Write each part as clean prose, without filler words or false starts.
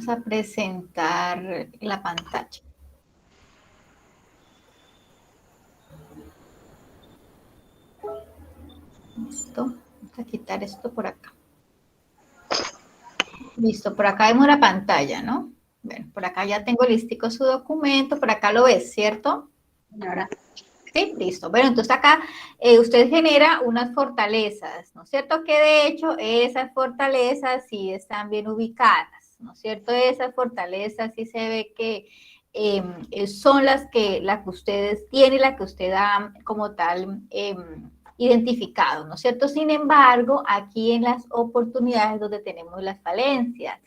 Vamos a presentar la pantalla. Listo. Vamos a quitar esto por acá. Listo, por acá vemos la pantalla, ¿no? Bueno, por acá ya tengo listico su documento, por acá lo ves, ¿cierto? Señora. Sí, listo. Bueno, entonces acá usted genera unas fortalezas, ¿no es cierto? Que de hecho esas fortalezas sí están bien ubicadas, ¿no es cierto? Esas fortalezas sí se ve que son las que ustedes tienen, las que usted ha como tal identificado, ¿no es cierto? Sin embargo, aquí en las oportunidades donde tenemos las falencias,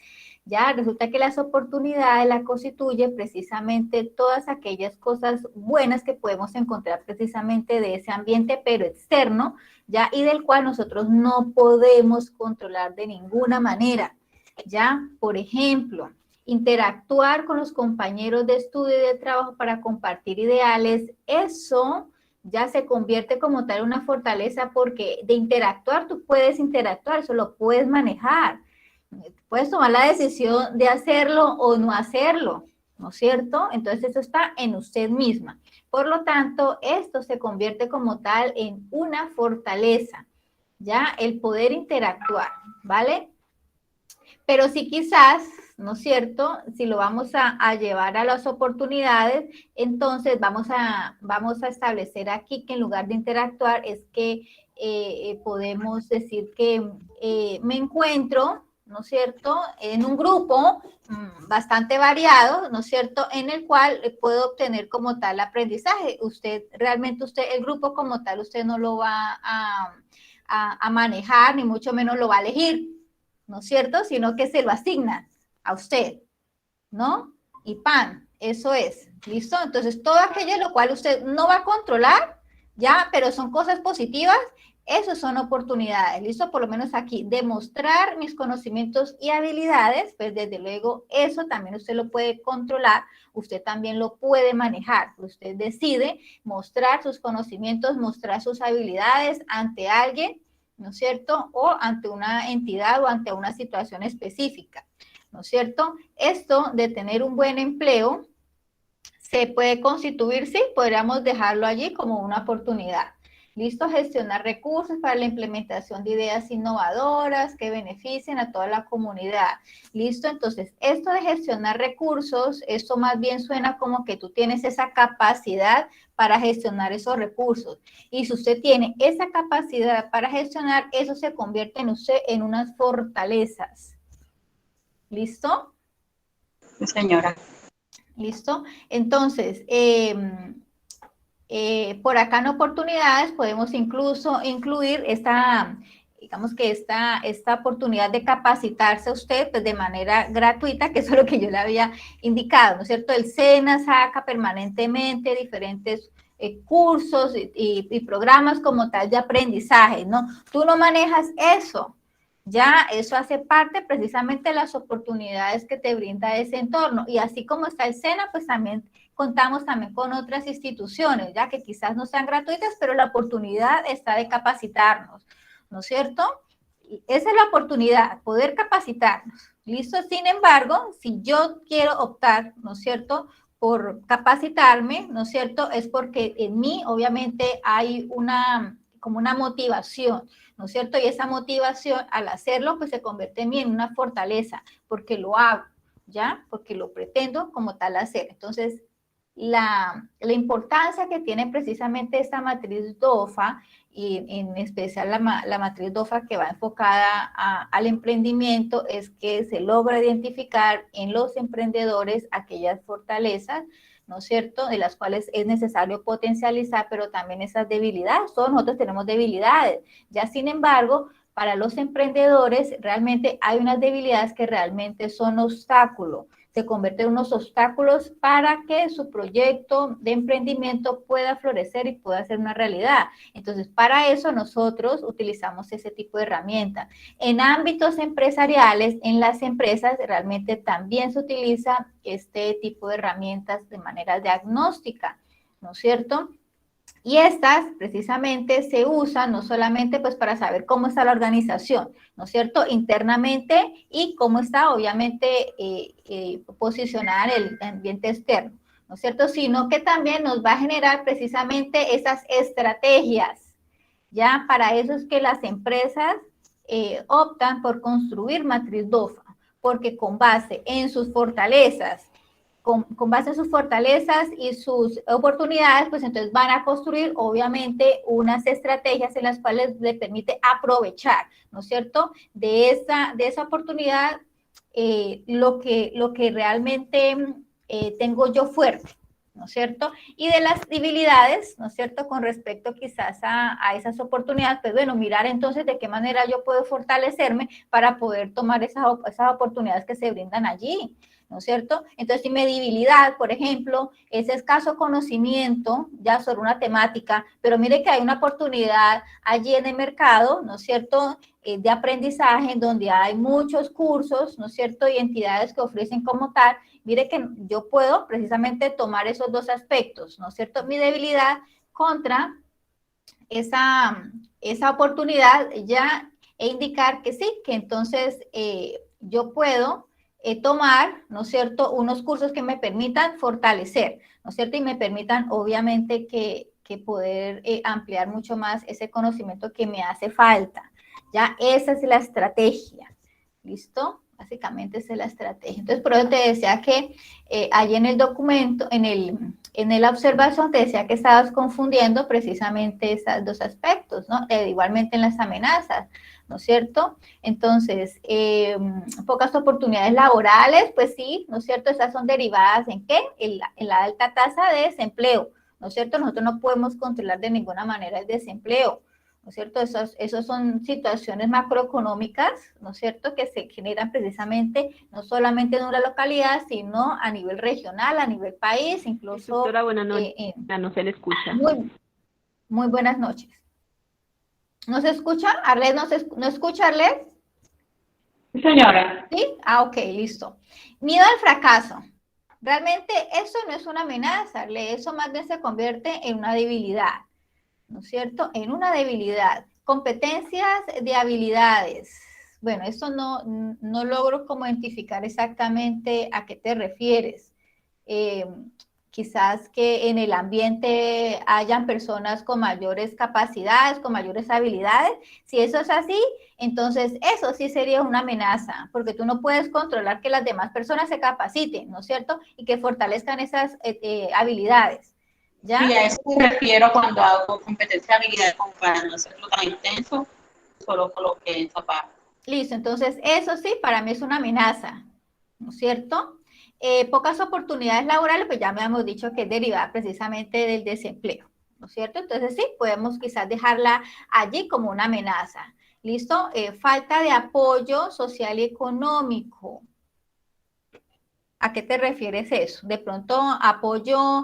ya resulta que las oportunidades las constituyen precisamente todas aquellas cosas buenas que podemos encontrar precisamente de ese ambiente, pero externo, ya, y del cual nosotros no podemos controlar de ninguna manera, ya, por ejemplo, interactuar con los compañeros de estudio y de trabajo para compartir ideales, eso ya se convierte como tal en una fortaleza porque de interactuar, tú puedes interactuar, eso lo puedes manejar. Puedes tomar la decisión de hacerlo o no hacerlo, ¿no es cierto? Entonces eso está en usted misma. Por lo tanto, esto se convierte como tal en una fortaleza, ¿ya? El poder interactuar, ¿vale? Pero si quizás, ¿no es cierto? Si lo vamos a llevar a las oportunidades, entonces vamos a establecer aquí que en lugar de interactuar es que podemos decir que me encuentro, ¿no es cierto?, en un grupo bastante variado, ¿no es cierto?, en el cual puedo obtener como tal aprendizaje. Realmente el grupo como tal, usted no lo va a manejar, ni mucho menos lo va a elegir, ¿no es cierto?, sino que se lo asignan a usted, ¿no? Y pan, eso es, ¿listo? Entonces, todo aquello lo cual usted no va a controlar, ya, pero son cosas positivas, eso son oportunidades, ¿listo? Por lo menos aquí, demostrar mis conocimientos y habilidades, pues desde luego eso también usted lo puede controlar, usted también lo puede manejar, usted decide mostrar sus conocimientos, mostrar sus habilidades ante alguien, ¿no es cierto? O ante una entidad o ante una situación específica, ¿no es cierto? Esto de tener un buen empleo se puede constituir, sí, podríamos dejarlo allí como una oportunidad. Listo, gestionar recursos para la implementación de ideas innovadoras que beneficien a toda la comunidad. Listo, entonces, esto de gestionar recursos, esto más bien suena como que tú tienes esa capacidad para gestionar esos recursos. Y si usted tiene esa capacidad para gestionar, eso se convierte en usted en unas fortalezas. ¿Listo? Sí, señora. ¿Listo? Entonces, por acá en oportunidades podemos incluso incluir digamos que esta oportunidad de capacitarse a usted pues, de manera gratuita, que eso es lo que yo le había indicado, ¿no es cierto? El SENA saca permanentemente diferentes cursos y programas como tal de aprendizaje, ¿no? Tú no manejas eso, ya eso hace parte precisamente de las oportunidades que te brinda ese entorno. Y así como está el SENA, pues también contamos también con otras instituciones, ya que quizás no sean gratuitas, pero la oportunidad está de capacitarnos, ¿no es cierto? Y esa es la oportunidad, poder capacitarnos. ¿Listo? Sin embargo, si yo quiero optar, ¿no es cierto?, por capacitarme, ¿no es cierto?, es porque en mí obviamente hay como una motivación, ¿no es cierto? Y esa motivación al hacerlo, pues se convierte en mí en una fortaleza, porque lo hago, ¿ya? Porque lo pretendo como tal hacer. Entonces, la importancia que tiene precisamente esta matriz DOFA, y en especial la matriz DOFA que va enfocada al emprendimiento, es que se logra identificar en los emprendedores aquellas fortalezas, ¿no es cierto?, de las cuales es necesario potencializar, pero también esas debilidades. Todos nosotros tenemos debilidades. Ya, sin embargo, para los emprendedores realmente hay unas debilidades que realmente son obstáculos, se convierten en unos obstáculos para que su proyecto de emprendimiento pueda florecer y pueda ser una realidad. Entonces, para eso nosotros utilizamos ese tipo de herramientas. En ámbitos empresariales, en las empresas, realmente también se utiliza este tipo de herramientas de manera diagnóstica, ¿no es cierto? Y estas precisamente se usan no solamente pues para saber cómo está la organización, ¿no es cierto?, internamente y cómo está obviamente posicionada el ambiente externo, ¿no es cierto?, sino que también nos va a generar precisamente esas estrategias. Ya para eso es que las empresas optan por construir matriz DOFA, porque con base en sus fortalezas, con base en sus fortalezas y sus oportunidades, pues entonces van a construir obviamente unas estrategias en las cuales le permite aprovechar, ¿no es cierto?, de esa oportunidad lo que realmente tengo yo fuerte, ¿no es cierto? Y de las debilidades, ¿no es cierto?, con respecto quizás a esas oportunidades, pues bueno, mirar entonces de qué manera yo puedo fortalecerme para poder tomar esas oportunidades que se brindan allí, ¿no es cierto? Entonces, si mi debilidad, por ejemplo, es escaso conocimiento ya sobre una temática, pero mire que hay una oportunidad allí en el mercado, ¿no es cierto?, de aprendizaje, en donde hay muchos cursos, ¿no es cierto?, y entidades que ofrecen como tal, mire que yo puedo precisamente tomar esos dos aspectos, ¿no es cierto?, mi debilidad contra esa oportunidad ya e indicar que sí, que entonces yo puedo tomar, ¿no es cierto?, unos cursos que me permitan fortalecer, ¿no es cierto?, y me permitan obviamente que poder ampliar mucho más ese conocimiento que me hace falta. Ya esa es la estrategia, ¿listo? Básicamente esa es la estrategia. Entonces, por eso te decía que allí en el documento, en la observación, te decía que estabas confundiendo precisamente esos dos aspectos, ¿no? Igualmente en las amenazas, ¿no es cierto? Entonces, pocas oportunidades laborales, pues sí, ¿no es cierto? Esas son derivadas ¿en qué? En la alta tasa de desempleo, ¿no es cierto? Nosotros no podemos controlar de ninguna manera el desempleo, ¿no es cierto? Esos son situaciones macroeconómicas, ¿no es cierto?, que se generan precisamente no solamente en una localidad, sino a nivel regional, a nivel país, incluso... Doctora, buenas noches. No se le escucha. Muy buenas noches. ¿No se escucha? ¿Arlet no escucha, Arlet? Sí, señora. ¿Sí? Ah, ok, listo. Miedo al fracaso. Realmente eso no es una amenaza, Arlet, eso más bien se convierte en una debilidad, ¿no es cierto?, en una debilidad. Competencias de habilidades. Bueno, eso no logro como identificar exactamente a qué te refieres. Quizás que en el ambiente hayan personas con mayores capacidades, con mayores habilidades. Si eso es así, entonces eso sí sería una amenaza, porque tú no puedes controlar que las demás personas se capaciten, ¿no es cierto?, y que fortalezcan esas habilidades. ¿Ya? Sí, a eso me refiero cuando hago competencia de habilidad, como para no hacerlo tan intenso, solo coloqué esa parte. Listo, entonces eso sí, para mí es una amenaza, ¿no es cierto? Pocas oportunidades laborales, pues ya me hemos dicho que es derivada precisamente del desempleo, ¿no es cierto? Entonces sí, podemos quizás dejarla allí como una amenaza. ¿Listo? Falta de apoyo social y económico. ¿A qué te refieres eso? De pronto apoyo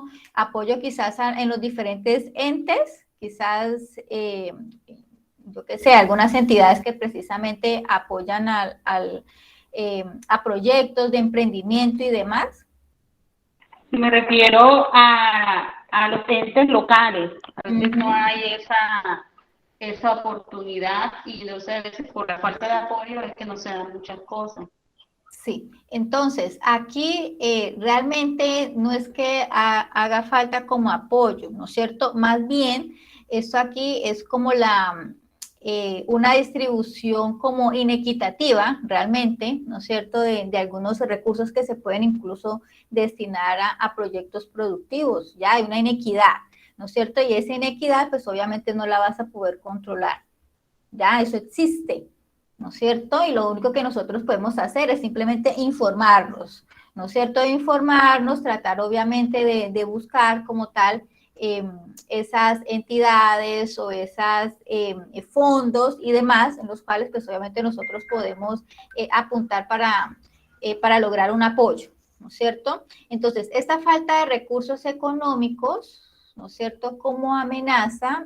quizás en los diferentes entes, quizás, yo qué sé, algunas entidades que precisamente apoyan a proyectos de emprendimiento y demás. Me refiero a los entes locales. A veces no hay esa oportunidad y entonces a veces por la falta de apoyo es que no se dan muchas cosas. Sí, entonces aquí realmente no es que haga falta como apoyo, ¿no es cierto? Más bien, esto aquí es como una distribución como inequitativa realmente, ¿no es cierto?, de algunos recursos que se pueden incluso destinar a proyectos productivos, ya hay una inequidad, ¿no es cierto? Y esa inequidad, pues obviamente no la vas a poder controlar, ya eso existe, ¿no es cierto? Y lo único que nosotros podemos hacer es simplemente informarnos, ¿no es cierto? Informarnos, tratar obviamente de buscar como tal esas entidades o esos fondos y demás, en los cuales pues obviamente nosotros podemos apuntar para lograr un apoyo, ¿no es cierto? Entonces, esta falta de recursos económicos, ¿no es cierto?, como amenaza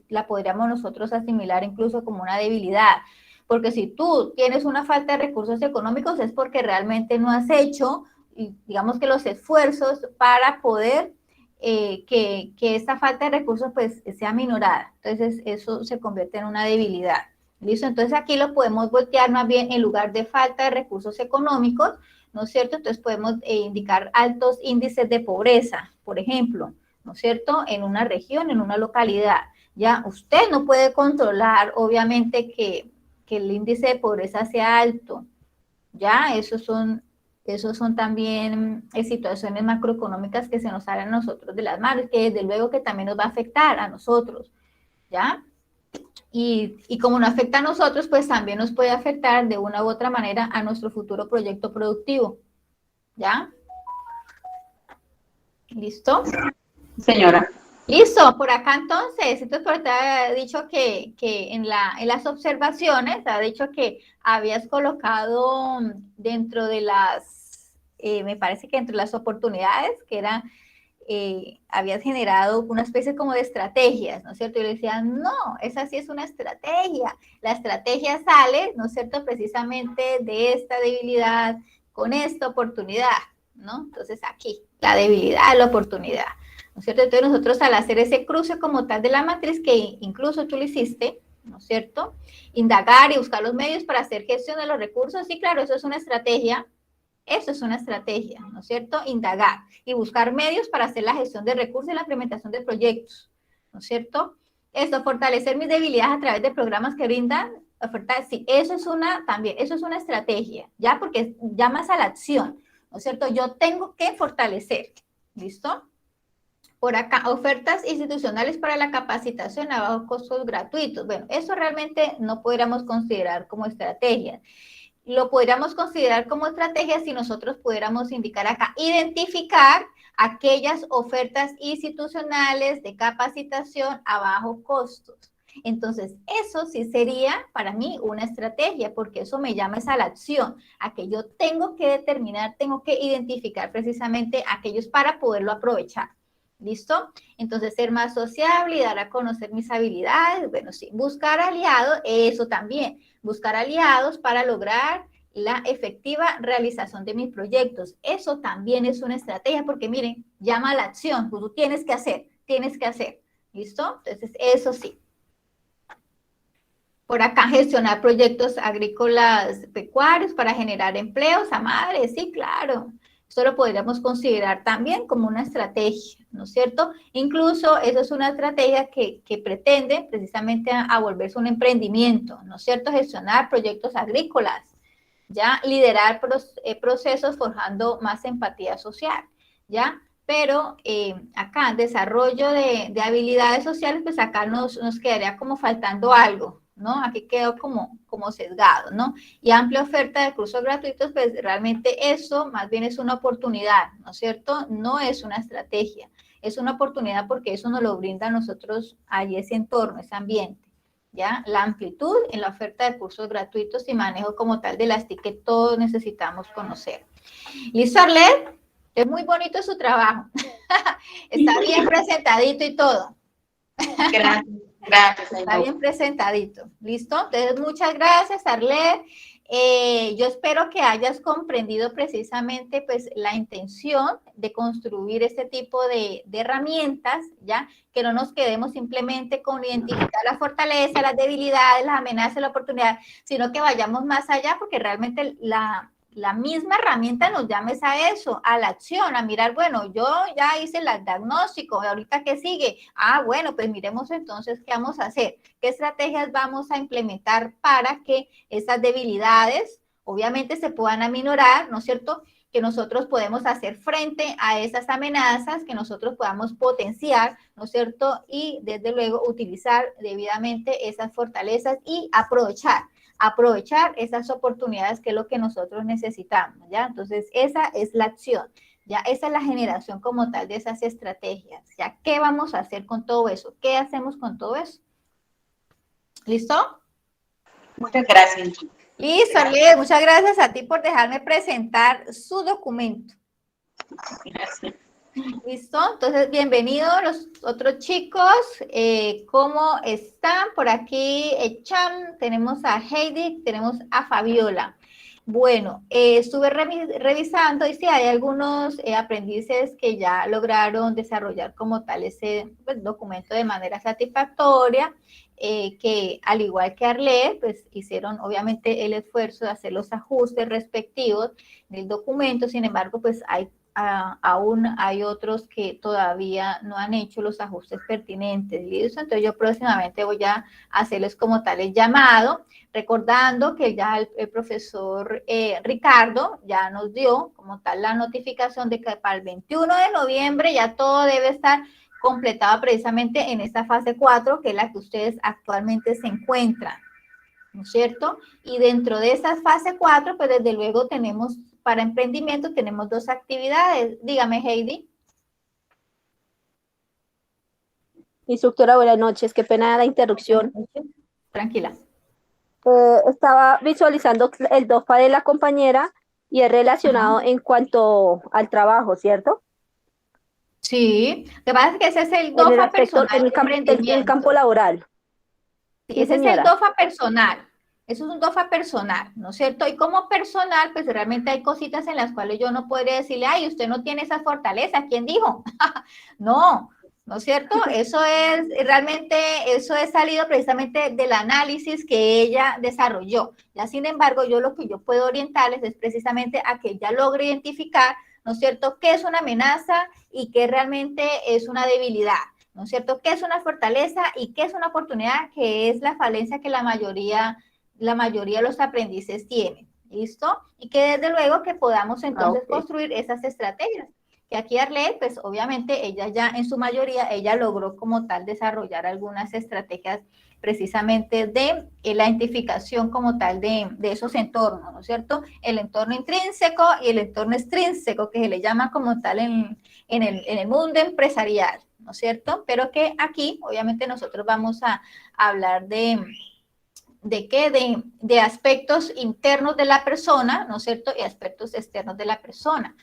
la podríamos nosotros asimilar incluso como una debilidad, porque si tú tienes una falta de recursos económicos es porque realmente no has hecho, digamos que los esfuerzos para poder que esta falta de recursos pues sea minorada. Entonces eso se convierte en una debilidad. ¿Listo? Entonces aquí lo podemos voltear más bien en lugar de falta de recursos económicos, ¿no es cierto? Entonces podemos indicar altos índices de pobreza, por ejemplo, ¿no es cierto? En una región, en una localidad. Ya usted no puede controlar, obviamente, que el índice de pobreza sea alto. Ya, esos son también situaciones macroeconómicas que se nos salen a nosotros de las manos, que desde luego que también nos va a afectar a nosotros, ¿ya? Y como no afecta a nosotros, pues también nos puede afectar de una u otra manera a nuestro futuro proyecto productivo, ¿ya? ¿Listo? Señora. Listo, por acá entonces por acá ha dicho que en las observaciones, ha dicho que habías colocado dentro de las, me parece que entre las oportunidades, que eran, habías generado una especie como de estrategias, ¿no es cierto? Y le decían, no, esa sí es una estrategia. La estrategia sale, ¿no es cierto?, precisamente de esta debilidad con esta oportunidad, ¿no? Entonces aquí, la debilidad, la oportunidad. ¿No es cierto? Entonces nosotros al hacer ese cruce como tal de la matriz, que incluso tú lo hiciste, ¿no es cierto? Indagar y buscar los medios para hacer gestión de los recursos, sí, claro, eso es una estrategia, ¿no es cierto? Indagar y buscar medios para hacer la gestión de recursos y la implementación de proyectos, ¿no es cierto? Esto, fortalecer mis debilidades a través de programas que brindan oferta, sí, eso es una estrategia, ¿ya? Porque llamas a la acción, ¿no es cierto? Yo tengo que fortalecer, ¿listo? Por acá, ofertas institucionales para la capacitación a bajos costos gratuitos. Bueno, eso realmente no podríamos considerar como estrategia. Lo podríamos considerar como estrategia si nosotros pudiéramos indicar acá, identificar aquellas ofertas institucionales de capacitación a bajo costos. Entonces, eso sí sería para mí una estrategia, porque eso me llama a la acción, a que yo tengo que determinar, tengo que identificar precisamente aquellos para poderlo aprovechar. ¿Listo? Entonces, ser más sociable y dar a conocer mis habilidades. Bueno, sí, buscar aliados, eso también. Buscar aliados para lograr la efectiva realización de mis proyectos. Eso también es una estrategia porque, miren, llama a la acción. Pues tú tienes que hacer. ¿Listo? Entonces, eso sí. Por acá, gestionar proyectos agrícolas pecuarios para generar empleos a madres. Sí, claro. Esto lo podríamos considerar también como una estrategia, ¿no es cierto? Incluso eso es una estrategia que pretende precisamente a volverse un emprendimiento, ¿no es cierto? Gestionar proyectos agrícolas, ¿ya? Liderar procesos forjando más empatía social, ¿ya? Pero acá, desarrollo de habilidades sociales, pues acá nos quedaría como faltando algo, ¿no? Aquí quedó como sesgado, ¿no? Y amplia oferta de cursos gratuitos, pues realmente eso más bien es una oportunidad, ¿no es cierto? No es una estrategia, es una oportunidad porque eso nos lo brinda a nosotros allí ese entorno, ese ambiente, ¿ya? La amplitud en la oferta de cursos gratuitos y manejo como tal de las TIC que todos necesitamos conocer. ¿Listo, Arlet? Es muy bonito su trabajo. Está bien presentadito y todo. Gracias. Gracias, está bien presentadito. ¿Listo? Entonces, muchas gracias, Arlet. Yo espero que hayas comprendido precisamente pues la intención de construir este tipo de herramientas, ¿ya? Que no nos quedemos simplemente con identificar la fortaleza, las debilidades, las amenazas, la oportunidad, sino que vayamos más allá porque realmente la misma herramienta nos llama a eso, a la acción, a mirar, bueno, yo ya hice el diagnóstico, ahorita ¿qué sigue? Ah, bueno, pues miremos entonces qué vamos a hacer, qué estrategias vamos a implementar para que esas debilidades obviamente se puedan aminorar, ¿no es cierto? Que nosotros podemos hacer frente a esas amenazas, que nosotros podamos potenciar, ¿no es cierto? Y desde luego utilizar debidamente esas fortalezas y aprovechar esas oportunidades que es lo que nosotros necesitamos, ¿ya? Entonces, esa es la acción, ¿ya? Esa es la generación como tal de esas estrategias, ¿ya? ¿Qué vamos a hacer con todo eso? ¿Qué hacemos con todo eso? ¿Listo? Muchas gracias. Listo, Arlet, muchas gracias a ti por dejarme presentar su documento. Gracias. ¿Listo? Entonces, bienvenidos los otros chicos. ¿Cómo están? Por aquí, Cham, tenemos a Heidi, tenemos a Fabiola. Bueno, estuve revisando y sí, hay algunos aprendices que ya lograron desarrollar como tal ese pues, documento de manera satisfactoria, que al igual que Arlet, pues hicieron obviamente el esfuerzo de hacer los ajustes respectivos del documento. Sin embargo, pues aún hay otros que todavía no han hecho los ajustes pertinentes, ¿listo? Entonces yo próximamente voy a hacerles como tal el llamado, recordando que ya el profesor Ricardo ya nos dio como tal la notificación de que para el 21 de noviembre ya todo debe estar completado precisamente en esta fase 4, que es la que ustedes actualmente se encuentran, ¿no es cierto? Y dentro de esa fase 4, pues desde luego tenemos, para emprendimiento, tenemos 2 actividades. Dígame, Heidi. Instructora, buenas noches. Qué pena la interrupción. Tranquila. Estaba visualizando el DOFA de la compañera y es relacionado en cuanto al trabajo, ¿cierto? Sí, lo que pasa es que ese es el DOFA personal en el campo laboral. Sí, ese es el DOFA personal. Eso es un DOFA personal, ¿no es cierto? Y como personal, pues realmente hay cositas en las cuales yo no podría decirle, ay, usted no tiene esa fortaleza. ¿Quién dijo? No, ¿no es cierto? Eso es, realmente, eso es salido precisamente del análisis que ella desarrolló. Ya, sin embargo, yo lo que yo puedo orientarles es precisamente a que ella logre identificar, ¿no es cierto?, qué es una amenaza y qué realmente es una debilidad, ¿no es cierto?, qué es una fortaleza y qué es una oportunidad, que es la falencia que la mayoría de los aprendices tienen, ¿listo? Y que desde luego que podamos entonces construir esas estrategias. Que aquí Arlet, pues obviamente ella ya en su mayoría, ella logró como tal desarrollar algunas estrategias precisamente de la identificación como tal de esos entornos, ¿no es cierto? El entorno intrínseco y el entorno extrínseco, que se le llama como tal en el mundo empresarial, ¿no es cierto? Pero que aquí obviamente nosotros vamos a hablar ¿de qué? De aspectos internos de la persona, ¿no es cierto? Y aspectos externos de la persona,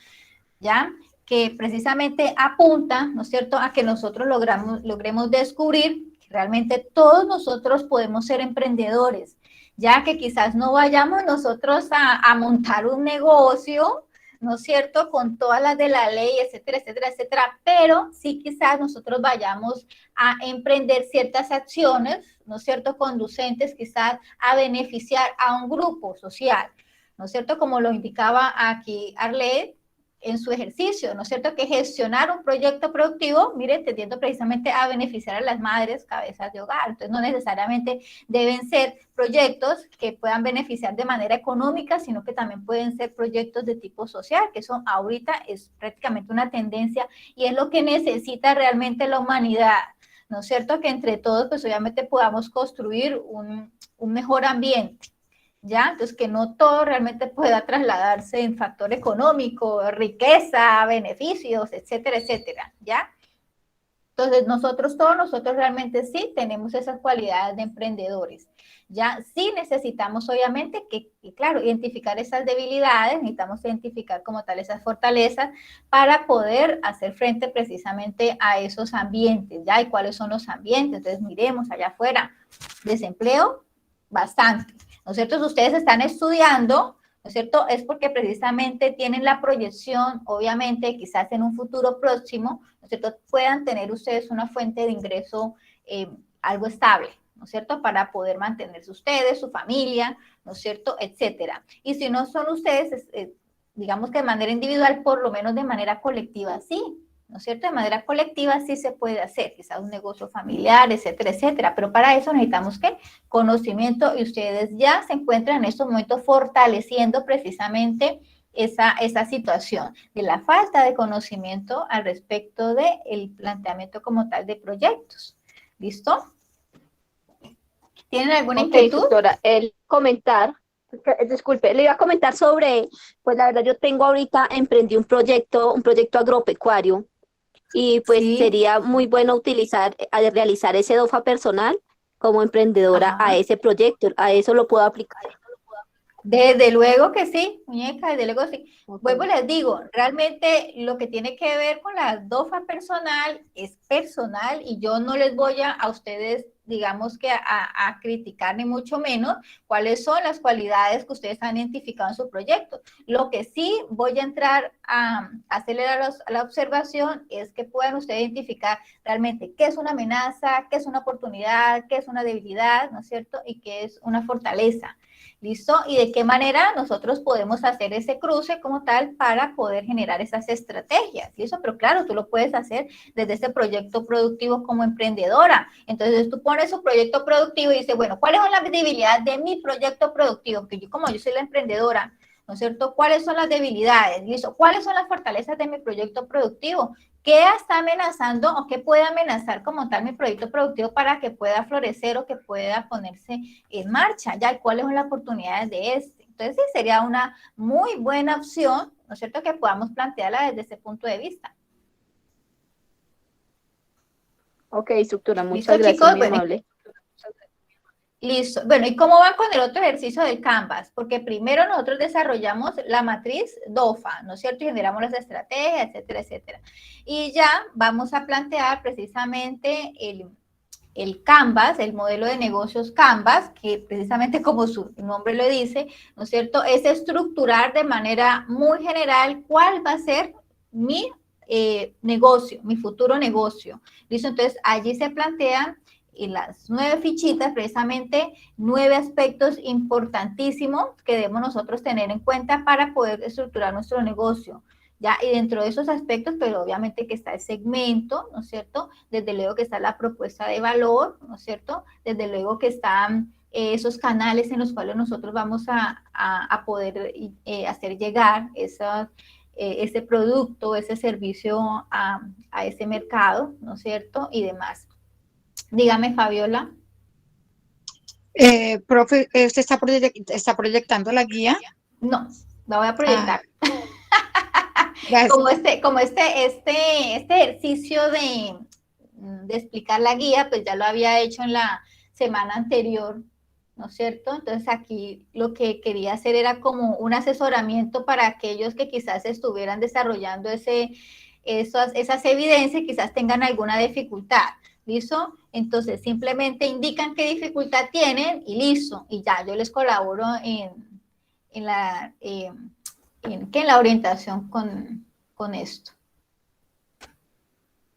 ¿ya? Que precisamente apunta, ¿no es cierto?, a que nosotros logremos descubrir que realmente todos nosotros podemos ser emprendedores, ya que quizás no vayamos nosotros a montar un negocio, ¿no es cierto?, con todas las de la ley, etcétera, etcétera, etcétera, pero sí quizás nosotros vayamos a emprender ciertas acciones, ¿no es cierto?, conducentes quizás a beneficiar a un grupo social, ¿no es cierto?, como lo indicaba aquí Arlet en su ejercicio, ¿no es cierto?, que gestionar un proyecto productivo, mire, tendiendo precisamente a beneficiar a las madres cabezas de hogar. Entonces, no necesariamente deben ser proyectos que puedan beneficiar de manera económica, sino que también pueden ser proyectos de tipo social, que eso ahorita es prácticamente una tendencia y es lo que necesita realmente la humanidad, ¿no es cierto?, que entre todos, pues obviamente podamos construir un mejor ambiente, ¿ya? Entonces, que no todo realmente pueda trasladarse en factor económico, riqueza, beneficios, etcétera, etcétera, ¿ya? Entonces, todos nosotros realmente sí tenemos esas cualidades de emprendedores, ¿ya? Sí necesitamos, obviamente, claro, identificar esas debilidades, necesitamos identificar como tal esas fortalezas para poder hacer frente precisamente a esos ambientes, ¿ya? ¿Y cuáles son los ambientes? Entonces, miremos allá afuera, desempleo, bastante, ¿no es cierto? Si ustedes están estudiando, ¿no es cierto?, es porque precisamente tienen la proyección, obviamente, quizás en un futuro próximo, ¿no es cierto?, puedan tener ustedes una fuente de ingreso algo estable, ¿no es cierto?, para poder mantenerse ustedes, su familia, ¿no es cierto?, etcétera. Y si no son ustedes, digamos que de manera individual, por lo menos de manera colectiva, sí, ¿no es cierto? De manera colectiva sí se puede hacer, quizás un negocio familiar, etcétera, etcétera, pero para eso necesitamos, ¿qué? Conocimiento, y ustedes ya se encuentran en estos momentos fortaleciendo precisamente esa situación de la falta de conocimiento al respecto del planteamiento como tal de proyectos. ¿Listo? ¿Tienen alguna inquietud? Doctora, disculpe, le iba a comentar sobre, pues la verdad yo tengo ahorita, emprendí un proyecto agropecuario, y pues Sí. sería muy bueno realizar ese DOFA personal como emprendedora a ese proyecto, a eso lo puedo aplicar. Desde luego que sí, muñeca, desde luego sí. Ok. Vuelvo y les digo, realmente lo que tiene que ver con la DOFA personal es personal y yo no les voy a ustedes, digamos que a criticar ni mucho menos cuáles son las cualidades que ustedes han identificado en su proyecto. Lo que sí voy a entrar a hacerle a la observación es que puedan ustedes identificar realmente qué es una amenaza, qué es una oportunidad, qué es una debilidad, ¿no es cierto? Y qué es una fortaleza. ¿Listo? Y de qué manera nosotros podemos hacer ese cruce como tal para poder generar esas estrategias. ¿Listo? Pero claro, tú lo puedes hacer desde ese proyecto productivo como emprendedora. Entonces tú pones un proyecto productivo y dices, bueno, ¿cuáles son las debilidades de mi proyecto productivo? Que yo, como yo soy la emprendedora, ¿no es cierto? ¿Cuáles son las debilidades? ¿Listo? ¿Cuáles son las fortalezas de mi proyecto productivo? ¿Qué está amenazando o qué puede amenazar como tal mi proyecto productivo para que pueda florecer o que pueda ponerse en marcha? Ya, ¿cuáles son las oportunidades de este? Entonces, sí, sería una muy buena opción, ¿no es cierto?, que podamos plantearla desde ese punto de vista. Ok, instructora, ¿Listo, muchas gracias, chicos? muy Bueno, amable. listo. Bueno, ¿y cómo van con el otro ejercicio del Canvas? Porque primero nosotros desarrollamos la matriz DOFA, ¿no es cierto? Y generamos las estrategias, etcétera, etcétera. Y ya vamos a plantear precisamente el Canvas, el modelo de negocios Canvas, que precisamente como su nombre lo dice, ¿no es cierto? Es estructurar de manera muy general cuál va a ser mi negocio, mi futuro negocio. ¿Listo? Entonces, allí se plantean en las 9 fichitas, precisamente 9 aspectos importantísimos que debemos nosotros tener en cuenta para poder estructurar nuestro negocio. ¿Ya? Y dentro de esos aspectos, pero obviamente que está el segmento, ¿no es cierto? Desde luego que está la propuesta de valor, ¿no es cierto? Desde luego que están esos canales en los cuales nosotros vamos a poder hacer llegar ese producto, ese servicio a ese mercado, ¿no es cierto? Y demás. Dígame, Fabiola. Profe, ¿usted está proyectando la guía? No, la voy a proyectar. Gracias. Como este ejercicio de explicar la guía, pues ya lo había hecho en la semana anterior, ¿no es cierto? Entonces aquí lo que quería hacer era como un asesoramiento para aquellos que quizás estuvieran desarrollando esas evidencias, quizás tengan alguna dificultad. ¿Listo? Entonces simplemente indican qué dificultad tienen y listo. Y ya yo les colaboro en la orientación con esto.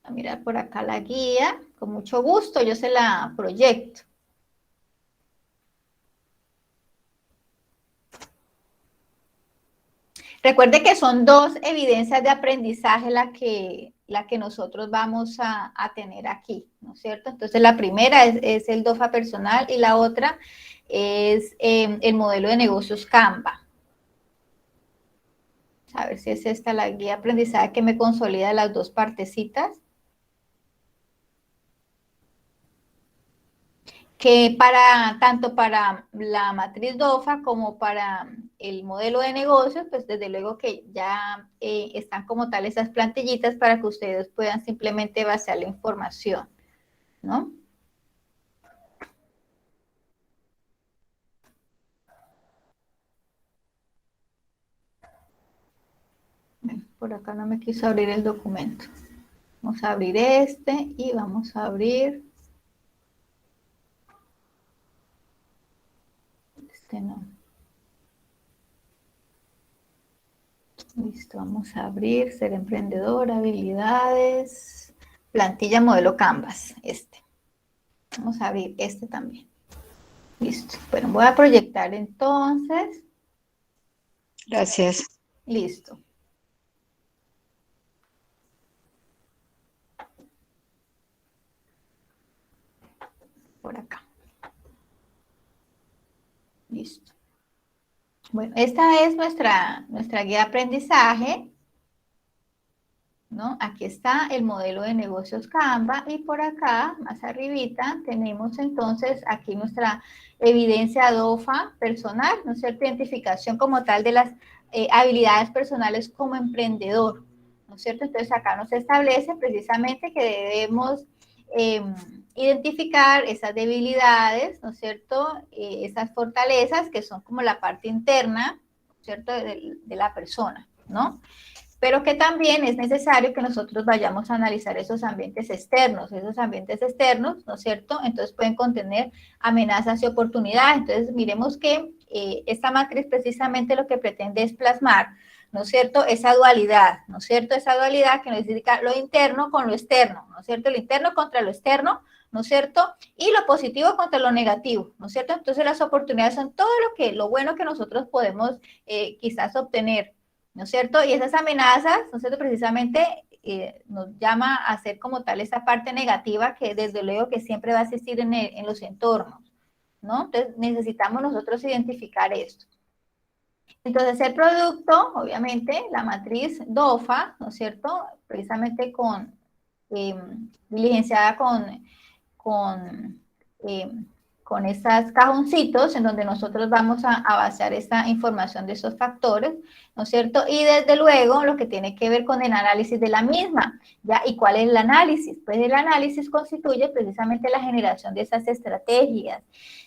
A mirar por acá la guía, con mucho gusto, yo se la proyecto. Recuerde que son 2 evidencias de aprendizaje la que nosotros vamos a tener aquí, ¿no es cierto? Entonces la primera es el DOFA personal y la otra es el modelo de negocios Canva. A ver si es esta la guía de aprendizaje que me consolida las 2 partecitas. Que tanto para la matriz DOFA como para el modelo de negocios, pues desde luego que ya están como tal esas plantillitas para que ustedes puedan simplemente vaciar la información, ¿no? Por acá no me quiso abrir el documento. Vamos a abrir este y vamos a abrir este no. Listo, vamos a abrir, ser emprendedora, habilidades, plantilla modelo Canvas, este. Vamos a abrir este también. Listo. Bueno, voy a proyectar entonces. Gracias. Listo. Por acá. Listo. Bueno, esta es nuestra guía de aprendizaje, ¿no? Aquí está el modelo de negocios Canva y por acá, más arribita, tenemos entonces aquí nuestra evidencia DOFA personal, ¿no es cierto? Identificación como tal de las habilidades personales como emprendedor, ¿no es cierto? Entonces acá nos establece precisamente que debemos identificar esas debilidades, ¿no es cierto? Esas fortalezas que son como la parte interna, ¿no es cierto?, de la persona, ¿no? Pero que también es necesario que nosotros vayamos a analizar esos ambientes externos, ¿no es cierto? Entonces pueden contener amenazas y oportunidades. Entonces miremos que esta matriz precisamente lo que pretende es plasmar, ¿no es cierto?, esa dualidad, ¿no es cierto?, esa dualidad que nos indica lo interno con lo externo, ¿no es cierto?, lo interno contra lo externo, ¿no es cierto?, y lo positivo contra lo negativo, ¿no es cierto? Entonces las oportunidades son todo lo bueno que nosotros podemos quizás obtener, ¿no es cierto? Y esas amenazas, ¿no es cierto?, precisamente nos llama a ser como tal esa parte negativa que desde luego que siempre va a existir en los entornos, ¿no? Entonces necesitamos nosotros identificar esto. Entonces el producto, obviamente, la matriz DOFA, ¿no es cierto?, precisamente diligenciada con estos cajoncitos en donde nosotros vamos a basar esta información de esos factores, ¿no es cierto? Y desde luego lo que tiene que ver con el análisis de la misma, ¿ya? ¿Y cuál es el análisis? Pues el análisis constituye precisamente la generación de esas estrategias,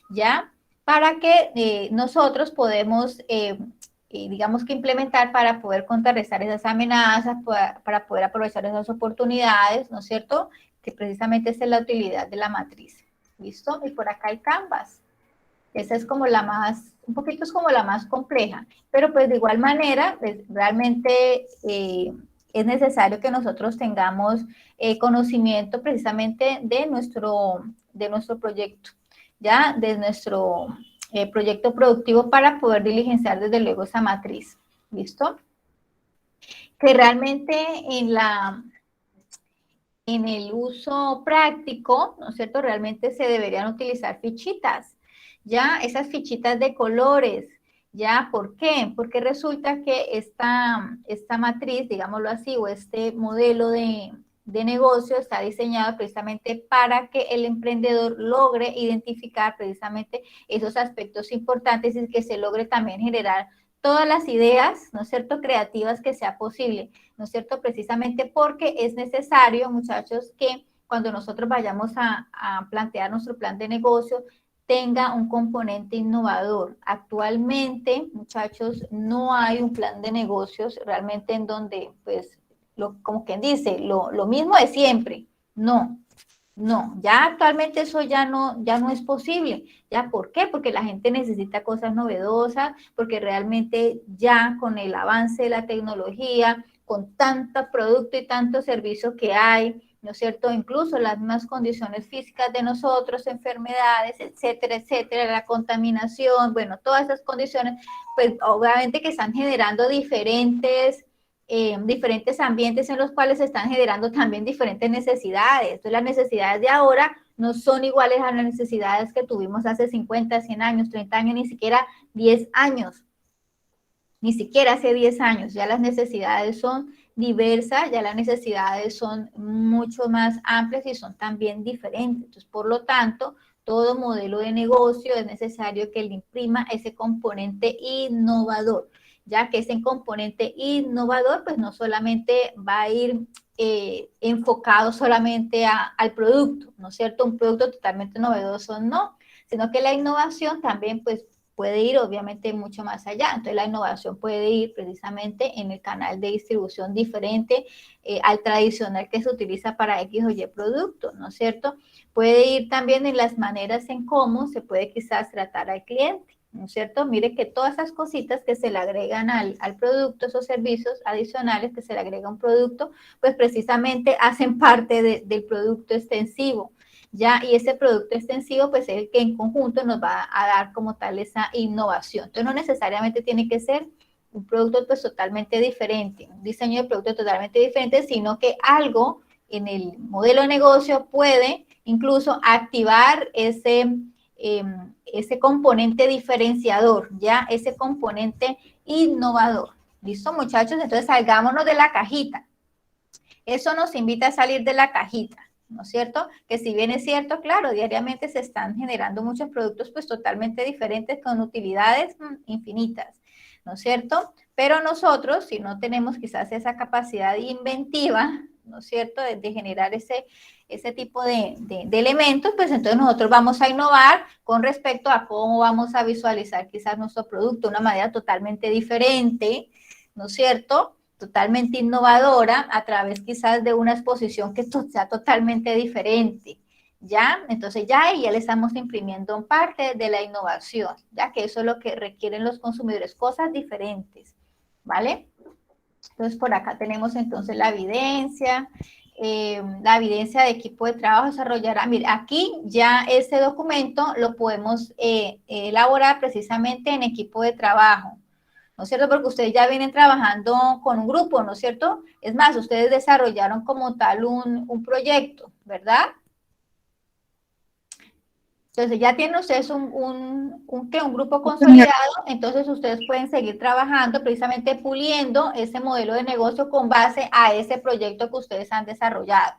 ¿ya? Para que nosotros podemos, digamos que implementar para poder contrarrestar esas amenazas, para poder aprovechar esas oportunidades, ¿no es cierto?, que precisamente esa es la utilidad de la matriz. ¿Listo? Y por acá hay Canvas. Esa es como la más, un poquito es como la más compleja, pero pues de igual manera, pues, realmente es necesario que nosotros tengamos conocimiento precisamente de nuestro proyecto, ¿ya? De nuestro proyecto productivo para poder diligenciar desde luego esa matriz. ¿Listo? Que realmente en el uso práctico, ¿no es cierto?, realmente se deberían utilizar fichitas, ¿ya? Esas fichitas de colores, ¿ya? ¿Por qué? Porque resulta que esta matriz, digámoslo así, o este modelo de negocio está diseñado precisamente para que el emprendedor logre identificar precisamente esos aspectos importantes y que se logre también generar todas las ideas, ¿no es cierto?, creativas que sea posible, ¿no es cierto?, precisamente porque es necesario, muchachos, que cuando nosotros vayamos a plantear nuestro plan de negocio, tenga un componente innovador. Actualmente, muchachos, no hay un plan de negocios realmente en donde, pues, como quien dice, lo mismo de siempre. No, ya actualmente eso ya no es posible. ¿Ya por qué? Porque la gente necesita cosas novedosas, porque realmente ya con el avance de la tecnología, con tanto producto y tanto servicio que hay, ¿no es cierto? Incluso las mismas condiciones físicas de nosotros, enfermedades, etcétera, etcétera, la contaminación, bueno, todas esas condiciones, pues obviamente que están generando diferentes ambientes en los cuales se están generando también diferentes necesidades. Entonces, las necesidades de ahora no son iguales a las necesidades que tuvimos hace 50, 100 años, 30 años, ni siquiera 10 años. Ni siquiera hace 10 años. Ya las necesidades son diversas, ya las necesidades son mucho más amplias y son también diferentes. Entonces, por lo tanto, todo modelo de negocio es necesario que le imprima ese componente innovador, ya que ese componente innovador, pues no solamente va a ir enfocado solamente al producto, ¿no es cierto? Un producto totalmente novedoso, no, sino que la innovación también, pues, puede ir obviamente mucho más allá. Entonces la innovación puede ir precisamente en el canal de distribución diferente al tradicional que se utiliza para X o Y producto, ¿no es cierto? Puede ir también en las maneras en cómo se puede quizás tratar al cliente, ¿no es cierto? Mire que todas esas cositas que se le agregan al producto, esos servicios adicionales que se le agrega a un producto, pues precisamente hacen parte del producto extensivo, ¿ya? Y ese producto extensivo, pues es el que en conjunto nos va a dar como tal esa innovación. Entonces, no necesariamente tiene que ser un producto pues totalmente diferente, un diseño de producto totalmente diferente, sino que algo en el modelo de negocio puede incluso activar ese componente diferenciador, ¿ya? Ese componente innovador. ¿Listo, muchachos? Entonces, salgámonos de la cajita. Eso nos invita a salir de la cajita, ¿no es cierto? Que si bien es cierto, claro, diariamente se están generando muchos productos pues totalmente diferentes con utilidades infinitas, ¿no es cierto? Pero nosotros, si no tenemos quizás esa capacidad inventiva, ¿no es cierto?, de generar ese tipo de elementos, pues entonces nosotros vamos a innovar con respecto a cómo vamos a visualizar quizás nuestro producto de una manera totalmente diferente, ¿no es cierto?, totalmente innovadora, a través quizás de una exposición que sea totalmente diferente, ¿ya? Entonces ya ahí ya le estamos imprimiendo parte de la innovación, ya que eso es lo que requieren los consumidores, cosas diferentes, ¿vale? Entonces por acá tenemos entonces la evidencia de equipo de trabajo desarrollará. Mire, aquí ya este documento lo podemos elaborar precisamente en equipo de trabajo, ¿no es cierto? Porque ustedes ya vienen trabajando con un grupo, ¿no es cierto? Es más, ustedes desarrollaron como tal un proyecto, ¿verdad? Entonces ya tienen ustedes un grupo consolidado, entonces ustedes pueden seguir trabajando, precisamente puliendo ese modelo de negocio con base a ese proyecto que ustedes han desarrollado.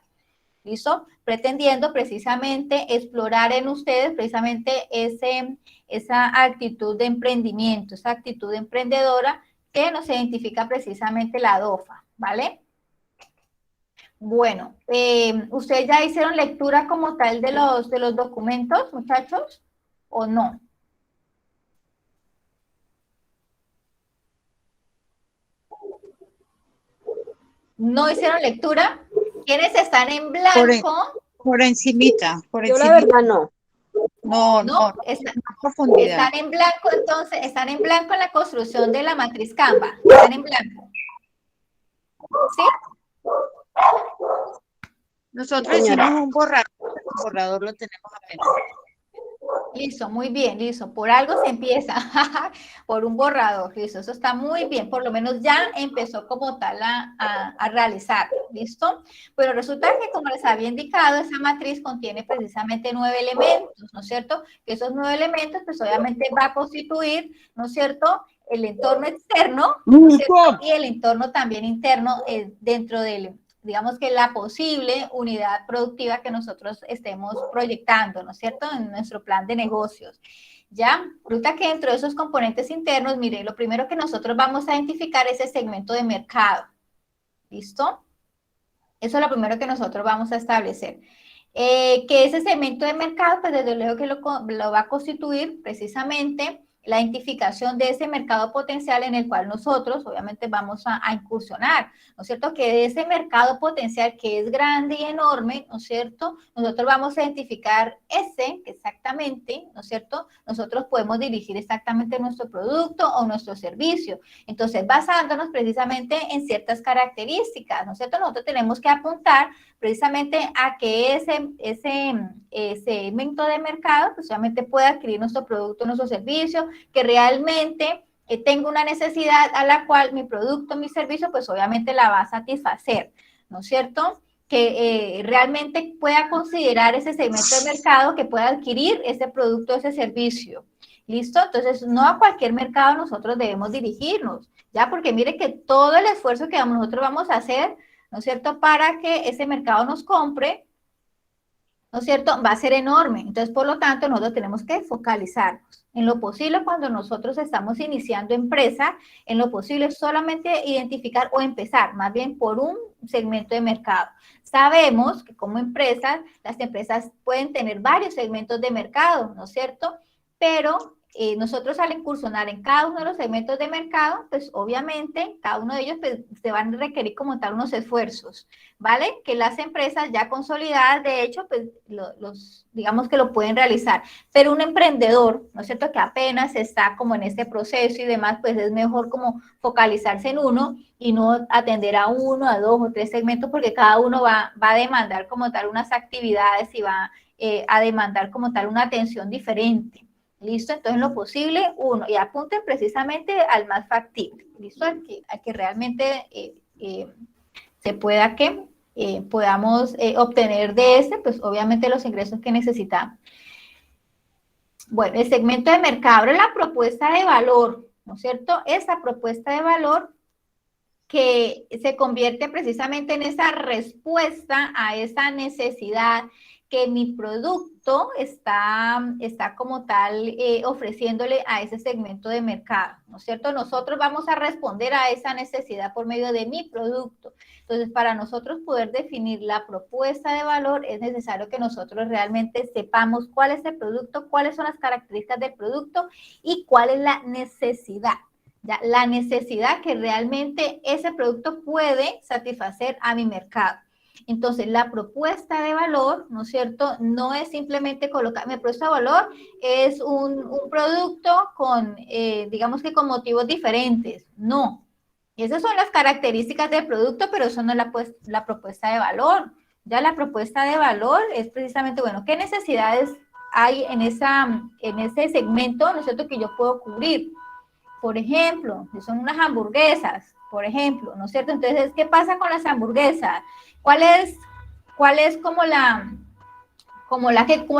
¿Listo? Pretendiendo precisamente explorar en ustedes precisamente esa actitud de emprendimiento, esa actitud emprendedora que nos identifica precisamente la DOFA, ¿vale? Bueno, ¿ustedes ya hicieron lectura como tal de los documentos, muchachos, o no? ¿No hicieron lectura? ¿Quiénes están en blanco? Por encimita, Yo la verdad no. No, profundidad. Están en blanco, entonces, están en blanco en la construcción de la matriz Canva. Están en blanco. ¿Sí? Nosotros hicimos un borrador lo tenemos apenas. Listo, muy bien, listo. Por algo se empieza, por un borrador, listo. Eso está muy bien, por lo menos ya empezó como tal a realizar, ¿listo? Pero resulta que, como les había indicado, esa matriz contiene precisamente 9 elementos, ¿no es cierto? Que esos 9 elementos, pues obviamente va a constituir, ¿no es cierto?, el entorno externo, ¿no es cierto?, y el entorno también interno dentro del, digamos que la posible unidad productiva que nosotros estemos proyectando, ¿no es cierto?, en nuestro plan de negocios. ¿Ya? Resulta que dentro de esos componentes internos, mire, lo primero que nosotros vamos a identificar es el segmento de mercado. ¿Listo? Eso es lo primero que nosotros vamos a establecer. Que ese segmento de mercado, pues desde luego que lo va a constituir precisamente la identificación de ese mercado potencial en el cual nosotros obviamente vamos a incursionar, ¿no es cierto? Que de ese mercado potencial que es grande y enorme, ¿no es cierto? Nosotros vamos a identificar ese que exactamente, ¿no es cierto? Nosotros podemos dirigir exactamente nuestro producto o nuestro servicio. Entonces, basándonos precisamente en ciertas características, ¿no es cierto? Nosotros tenemos que apuntar precisamente a que ese segmento de mercado, pues obviamente pueda adquirir nuestro producto, nuestro servicio, que realmente tenga una necesidad a la cual mi producto, mi servicio, pues obviamente la va a satisfacer, ¿no es cierto? Que realmente pueda considerar ese segmento de mercado que pueda adquirir ese producto, ese servicio. ¿Listo? Entonces, no a cualquier mercado nosotros debemos dirigirnos, ¿ya? Porque mire que todo el esfuerzo que nosotros vamos a hacer, ¿no es cierto?, para que ese mercado nos compre, ¿no es cierto?, va a ser enorme. Entonces, por lo tanto, nosotros tenemos que focalizarnos. En lo posible, cuando nosotros estamos iniciando empresa, en lo posible solamente identificar o empezar, más bien por un segmento de mercado. Sabemos que como empresas, las empresas pueden tener varios segmentos de mercado, ¿no es cierto?, pero nosotros al incursionar en cada uno de los segmentos de mercado, pues obviamente cada uno de ellos pues, se van a requerir como tal unos esfuerzos, ¿vale? Que las empresas ya consolidadas, de hecho, pues digamos que lo pueden realizar. Pero un emprendedor, ¿no es cierto?, que apenas está como en este proceso y demás, pues es mejor como focalizarse en uno y no atender a uno, a dos o tres segmentos, porque cada uno va a demandar como tal unas actividades y va a demandar como tal una atención diferente. ¿Listo? Entonces, en lo posible, uno, y apunten precisamente al más factible, ¿listo? Al que realmente se pueda que podamos obtener de este, pues obviamente los ingresos que necesitamos. Bueno, el segmento de mercado, ahora la propuesta de valor, ¿no es cierto? Esa propuesta de valor que se convierte precisamente en esa respuesta a esa necesidad que mi producto está como tal ofreciéndole a ese segmento de mercado, ¿no es cierto? Nosotros vamos a responder a esa necesidad por medio de mi producto. Entonces, para nosotros poder definir la propuesta de valor, es necesario que nosotros realmente sepamos cuál es el producto, cuáles son las características del producto y cuál es la necesidad. ¿Ya? La necesidad que realmente ese producto puede satisfacer a mi mercado. Entonces, la propuesta de valor, ¿no es cierto? No es simplemente colocar, mi propuesta de valor es un producto con, digamos que con motivos diferentes. No. Esas son las características del producto, pero eso no es la propuesta de valor. Ya la propuesta de valor es precisamente, bueno, ¿qué necesidades hay en ese segmento, ¿no es cierto?, que yo puedo cubrir? Por ejemplo, son unas hamburguesas, por ejemplo, ¿no es cierto? Entonces, ¿qué pasa con las hamburguesas? ¿Cuál es como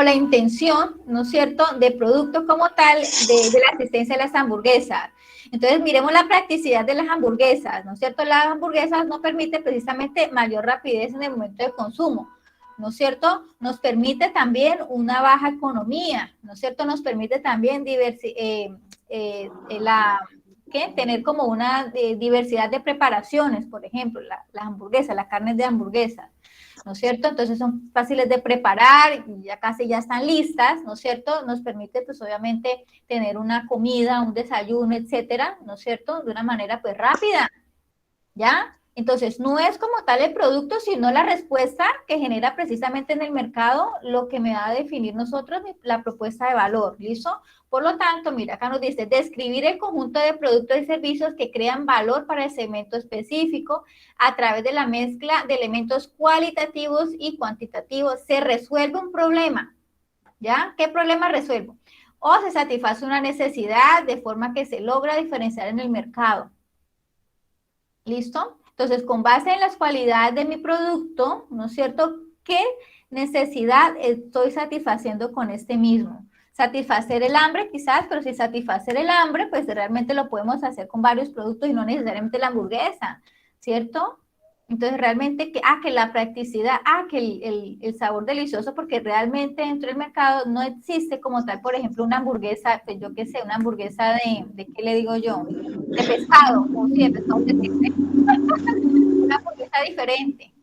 la intención, ¿no es cierto?, de producto como tal de la asistencia a las hamburguesas? Entonces, miremos la practicidad de las hamburguesas, ¿no es cierto? Las hamburguesas nos permiten precisamente mayor rapidez en el momento de consumo, ¿no es cierto? Nos permite también una baja economía, ¿no es cierto? Nos permite también tener como una diversidad de preparaciones, por ejemplo, las hamburguesas, las carnes de hamburguesas, ¿no es cierto? Entonces son fáciles de preparar, ya casi ya están listas, ¿no es cierto? Nos permite, pues obviamente, tener una comida, un desayuno, etcétera, ¿no es cierto? De una manera, pues, rápida, ¿ya? Entonces, no es como tal el producto, sino la respuesta que genera precisamente en el mercado lo que me va a definir nosotros la propuesta de valor, ¿listo? Por lo tanto, mira, acá nos dice, describir el conjunto de productos y servicios que crean valor para el segmento específico a través de la mezcla de elementos cualitativos y cuantitativos. Se resuelve un problema, ¿ya? ¿Qué problema resuelvo? O se satisface una necesidad de forma que se logra diferenciar en el mercado. ¿Listo? Entonces, con base en las cualidades de mi producto, ¿no es cierto?, ¿qué necesidad estoy satisfaciendo con este mismo? Satisfacer el hambre, quizás, pero si satisfacer el hambre, pues realmente lo podemos hacer con varios productos y no necesariamente la hamburguesa, ¿cierto? Entonces, realmente, que la practicidad, que el sabor delicioso, porque realmente dentro del mercado no existe como tal, por ejemplo, una hamburguesa, pues yo qué sé, una hamburguesa de ¿qué le digo yo? De pescado, o sí, de pescado que existe. Una hamburguesa diferente.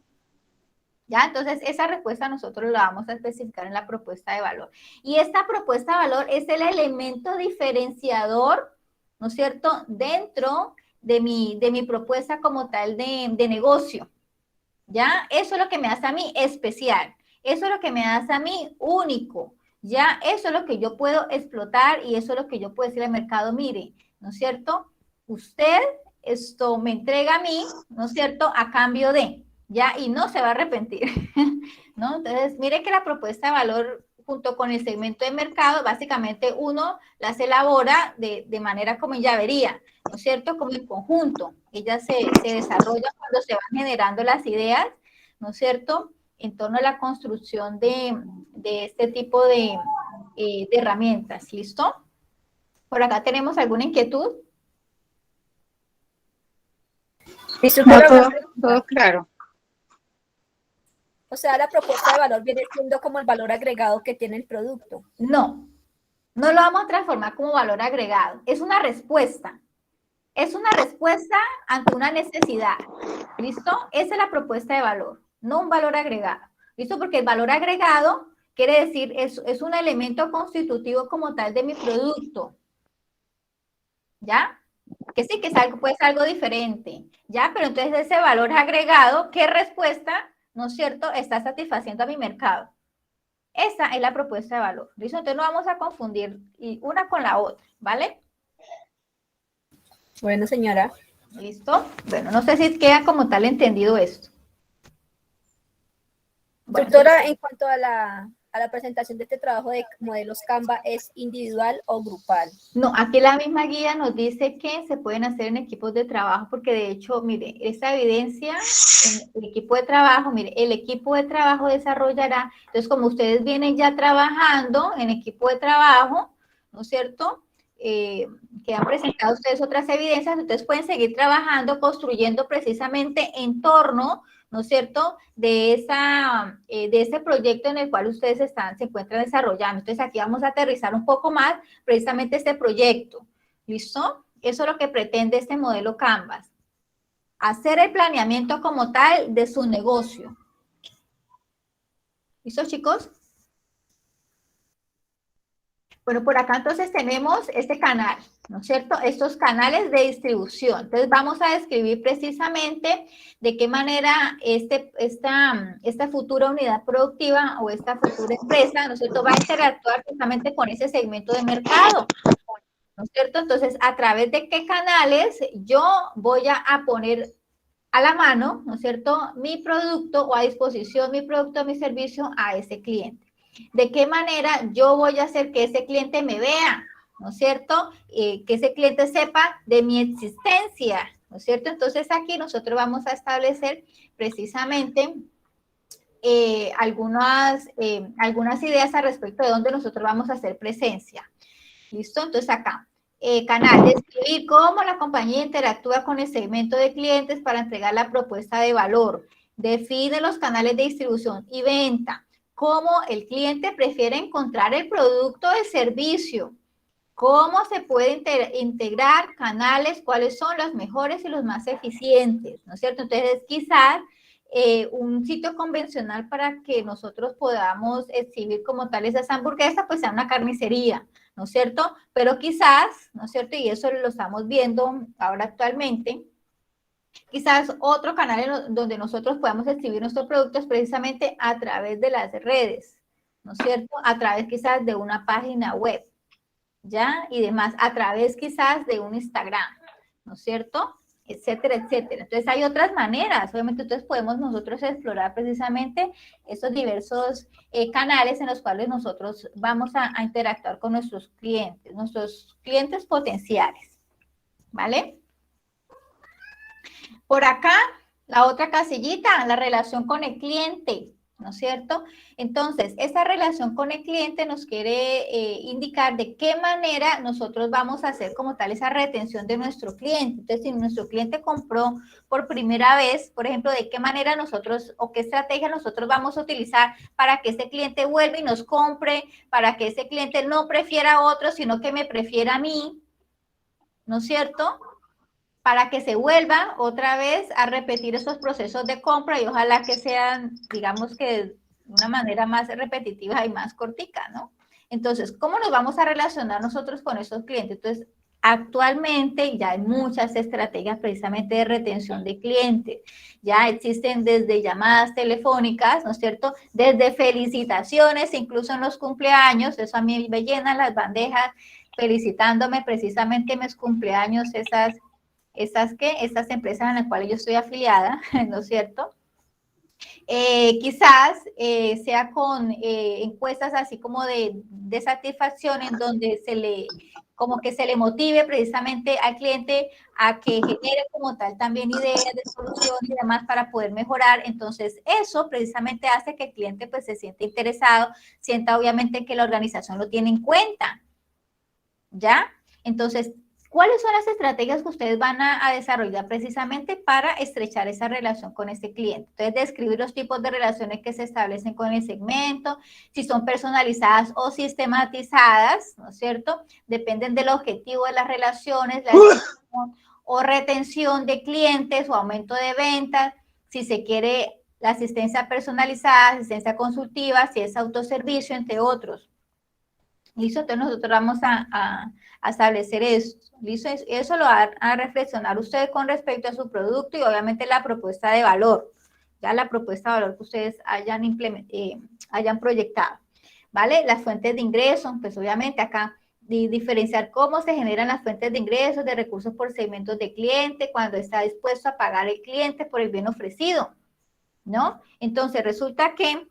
¿Ya? Entonces, esa respuesta nosotros la vamos a especificar en la propuesta de valor. Y esta propuesta de valor es el elemento diferenciador, ¿no es cierto?, dentro de mi propuesta como tal de negocio. ¿Ya? Eso es lo que me hace a mí especial. Eso es lo que me hace a mí único. ¿Ya? Eso es lo que yo puedo explotar y eso es lo que yo puedo decir al mercado, mire, ¿no es cierto? Usted esto me entrega a mí, ¿no es cierto?, a cambio de, ¿ya? Y no se va a arrepentir, ¿no? Entonces, mire que la propuesta de valor junto con el segmento de mercado, básicamente uno las elabora de manera como en llavería, ¿no es cierto?, como en conjunto. Ellas se desarrollan cuando se van generando las ideas, ¿no es cierto?, en torno a la construcción de este tipo de herramientas, ¿listo? Por acá tenemos alguna inquietud. No, todo claro. O sea, la propuesta de valor viene siendo como el valor agregado que tiene el producto. No lo vamos a transformar como valor agregado. Es una respuesta. Es una respuesta ante una necesidad. ¿Listo? Esa es la propuesta de valor, no un valor agregado. ¿Listo? Porque el valor agregado quiere decir, es un elemento constitutivo como tal de mi producto. ¿Ya? Que sí, que es algo, puede ser algo diferente. ¿Ya? Pero entonces ese valor agregado, ¿qué respuesta, no es cierto?, está satisfaciendo a mi mercado? Esa es la propuesta de valor. ¿Listo? Entonces no vamos a confundir una con la otra, ¿vale? Bueno, señora. ¿Listo? Bueno, no sé si queda como tal entendido esto. Bueno, Doctora, en cuanto a la presentación de este trabajo de modelos Canva, ¿es individual o grupal? No, aquí la misma guía nos dice que se pueden hacer en equipos de trabajo, porque de hecho, mire, esa evidencia en el equipo de trabajo, mire, el equipo de trabajo desarrollará, entonces como ustedes vienen ya trabajando en equipo de trabajo, ¿no es cierto?, que han presentado ustedes otras evidencias, ustedes pueden seguir trabajando, construyendo precisamente en torno, ¿no es cierto?, de ese proyecto en el cual ustedes se encuentran desarrollando. Entonces, aquí vamos a aterrizar un poco más precisamente este proyecto. ¿Listo? Eso es lo que pretende este modelo Canvas. Hacer el planeamiento como tal de su negocio. ¿Listo, chicos? Bueno, por acá entonces tenemos este canal, ¿no es cierto? Estos canales de distribución. Entonces vamos a describir precisamente de qué manera esta futura unidad productiva o esta futura empresa, ¿no es cierto?, va a interactuar precisamente con ese segmento de mercado, ¿no es cierto? Entonces, a través de qué canales yo voy a poner a la mano, ¿no es cierto?, mi producto o a disposición mi producto, mi servicio a ese cliente. ¿De qué manera yo voy a hacer que ese cliente me vea? ¿No es cierto? Que ese cliente sepa de mi existencia, ¿no es cierto? Entonces aquí nosotros vamos a establecer precisamente algunas ideas al respecto de dónde nosotros vamos a hacer presencia. ¿Listo? Entonces acá, canal, describir cómo la compañía interactúa con el segmento de clientes para entregar la propuesta de valor. Define los canales de distribución y venta. Cómo el cliente prefiere encontrar el producto o el servicio. Cómo se puede integrar canales, cuáles son los mejores y los más eficientes, ¿no es cierto? Entonces, quizás un sitio convencional para que nosotros podamos exhibir como tal esas hamburguesas, pues sea una carnicería, ¿no es cierto? Pero quizás, ¿no es cierto? Y eso lo estamos viendo ahora actualmente, quizás otro canal donde nosotros podamos exhibir nuestros productos precisamente a través de las redes, ¿no es cierto? A través quizás de una página web, ¿ya? Y demás, a través quizás de un Instagram, ¿no es cierto? Etcétera, etcétera. Entonces hay otras maneras, obviamente entonces podemos nosotros explorar precisamente esos diversos canales en los cuales nosotros vamos a interactuar con nuestros clientes potenciales, ¿vale? Por acá, la otra casillita, la relación con el cliente, ¿no es cierto? Entonces, esa relación con el cliente nos quiere indicar de qué manera nosotros vamos a hacer como tal esa retención de nuestro cliente. Entonces, si nuestro cliente compró por primera vez, por ejemplo, de qué manera nosotros o qué estrategia nosotros vamos a utilizar para que ese cliente vuelva y nos compre, para que ese cliente no prefiera a otro, sino que me prefiera a mí, ¿no es cierto?, para que se vuelva otra vez a repetir esos procesos de compra y ojalá que sean, digamos que de una manera más repetitiva y más cortica, ¿no? Entonces, ¿cómo nos vamos a relacionar nosotros con esos clientes? Entonces, actualmente ya hay muchas estrategias precisamente de retención de clientes. Ya existen desde llamadas telefónicas, ¿no es cierto? Desde felicitaciones, incluso en los cumpleaños, eso a mí me llenan las bandejas felicitándome precisamente en mis cumpleaños, estas empresas en las cuales yo estoy afiliada, ¿no es cierto? Quizás sea con encuestas así como de satisfacción en donde como que se le motive precisamente al cliente a que genere como tal también ideas de solución y demás para poder mejorar. Entonces, eso precisamente hace que el cliente pues se sienta interesado, sienta obviamente que la organización lo tiene en cuenta, ¿ya? Entonces, ¿cuáles son las estrategias que ustedes van a desarrollar precisamente para estrechar esa relación con ese cliente? Entonces, describir los tipos de relaciones que se establecen con el segmento, si son personalizadas o sistematizadas, ¿no es cierto? Dependen del objetivo de las relaciones, la o retención de clientes o aumento de ventas, si se quiere la asistencia personalizada, asistencia consultiva, si es autoservicio, entre otros. ¿Listo? Entonces nosotros vamos a establecer eso. ¿Listo? Eso lo va a reflexionar usted con respecto a su producto y obviamente la propuesta de valor. Ya la propuesta de valor que ustedes hayan proyectado. ¿Vale? Las fuentes de ingresos, pues obviamente acá diferenciar cómo se generan las fuentes de ingresos, de recursos por segmentos de cliente, cuando está dispuesto a pagar el cliente por el bien ofrecido, ¿no? Entonces resulta que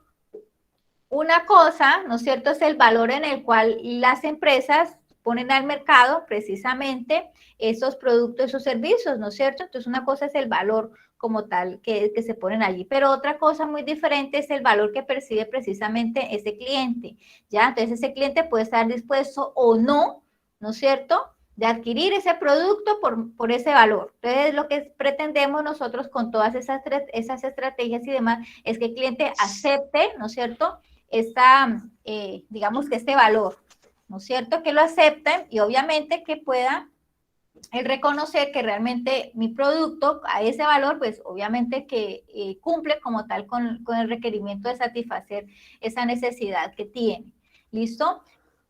una cosa, ¿no es cierto?, es el valor en el cual las empresas ponen al mercado precisamente esos productos, esos servicios, ¿no es cierto? Entonces, una cosa es el valor como tal que se ponen allí, pero otra cosa muy diferente es el valor que percibe precisamente ese cliente, ¿ya? Entonces, ese cliente puede estar dispuesto o no, ¿no es cierto?, de adquirir ese producto por ese valor. Entonces, lo que pretendemos nosotros con todas esas estrategias y demás es que el cliente acepte, ¿no es cierto?, digamos que este valor, ¿no es cierto?, que lo acepten y obviamente que pueda el reconocer que realmente mi producto a ese valor, pues obviamente que cumple como tal con el requerimiento de satisfacer esa necesidad que tiene. ¿Listo?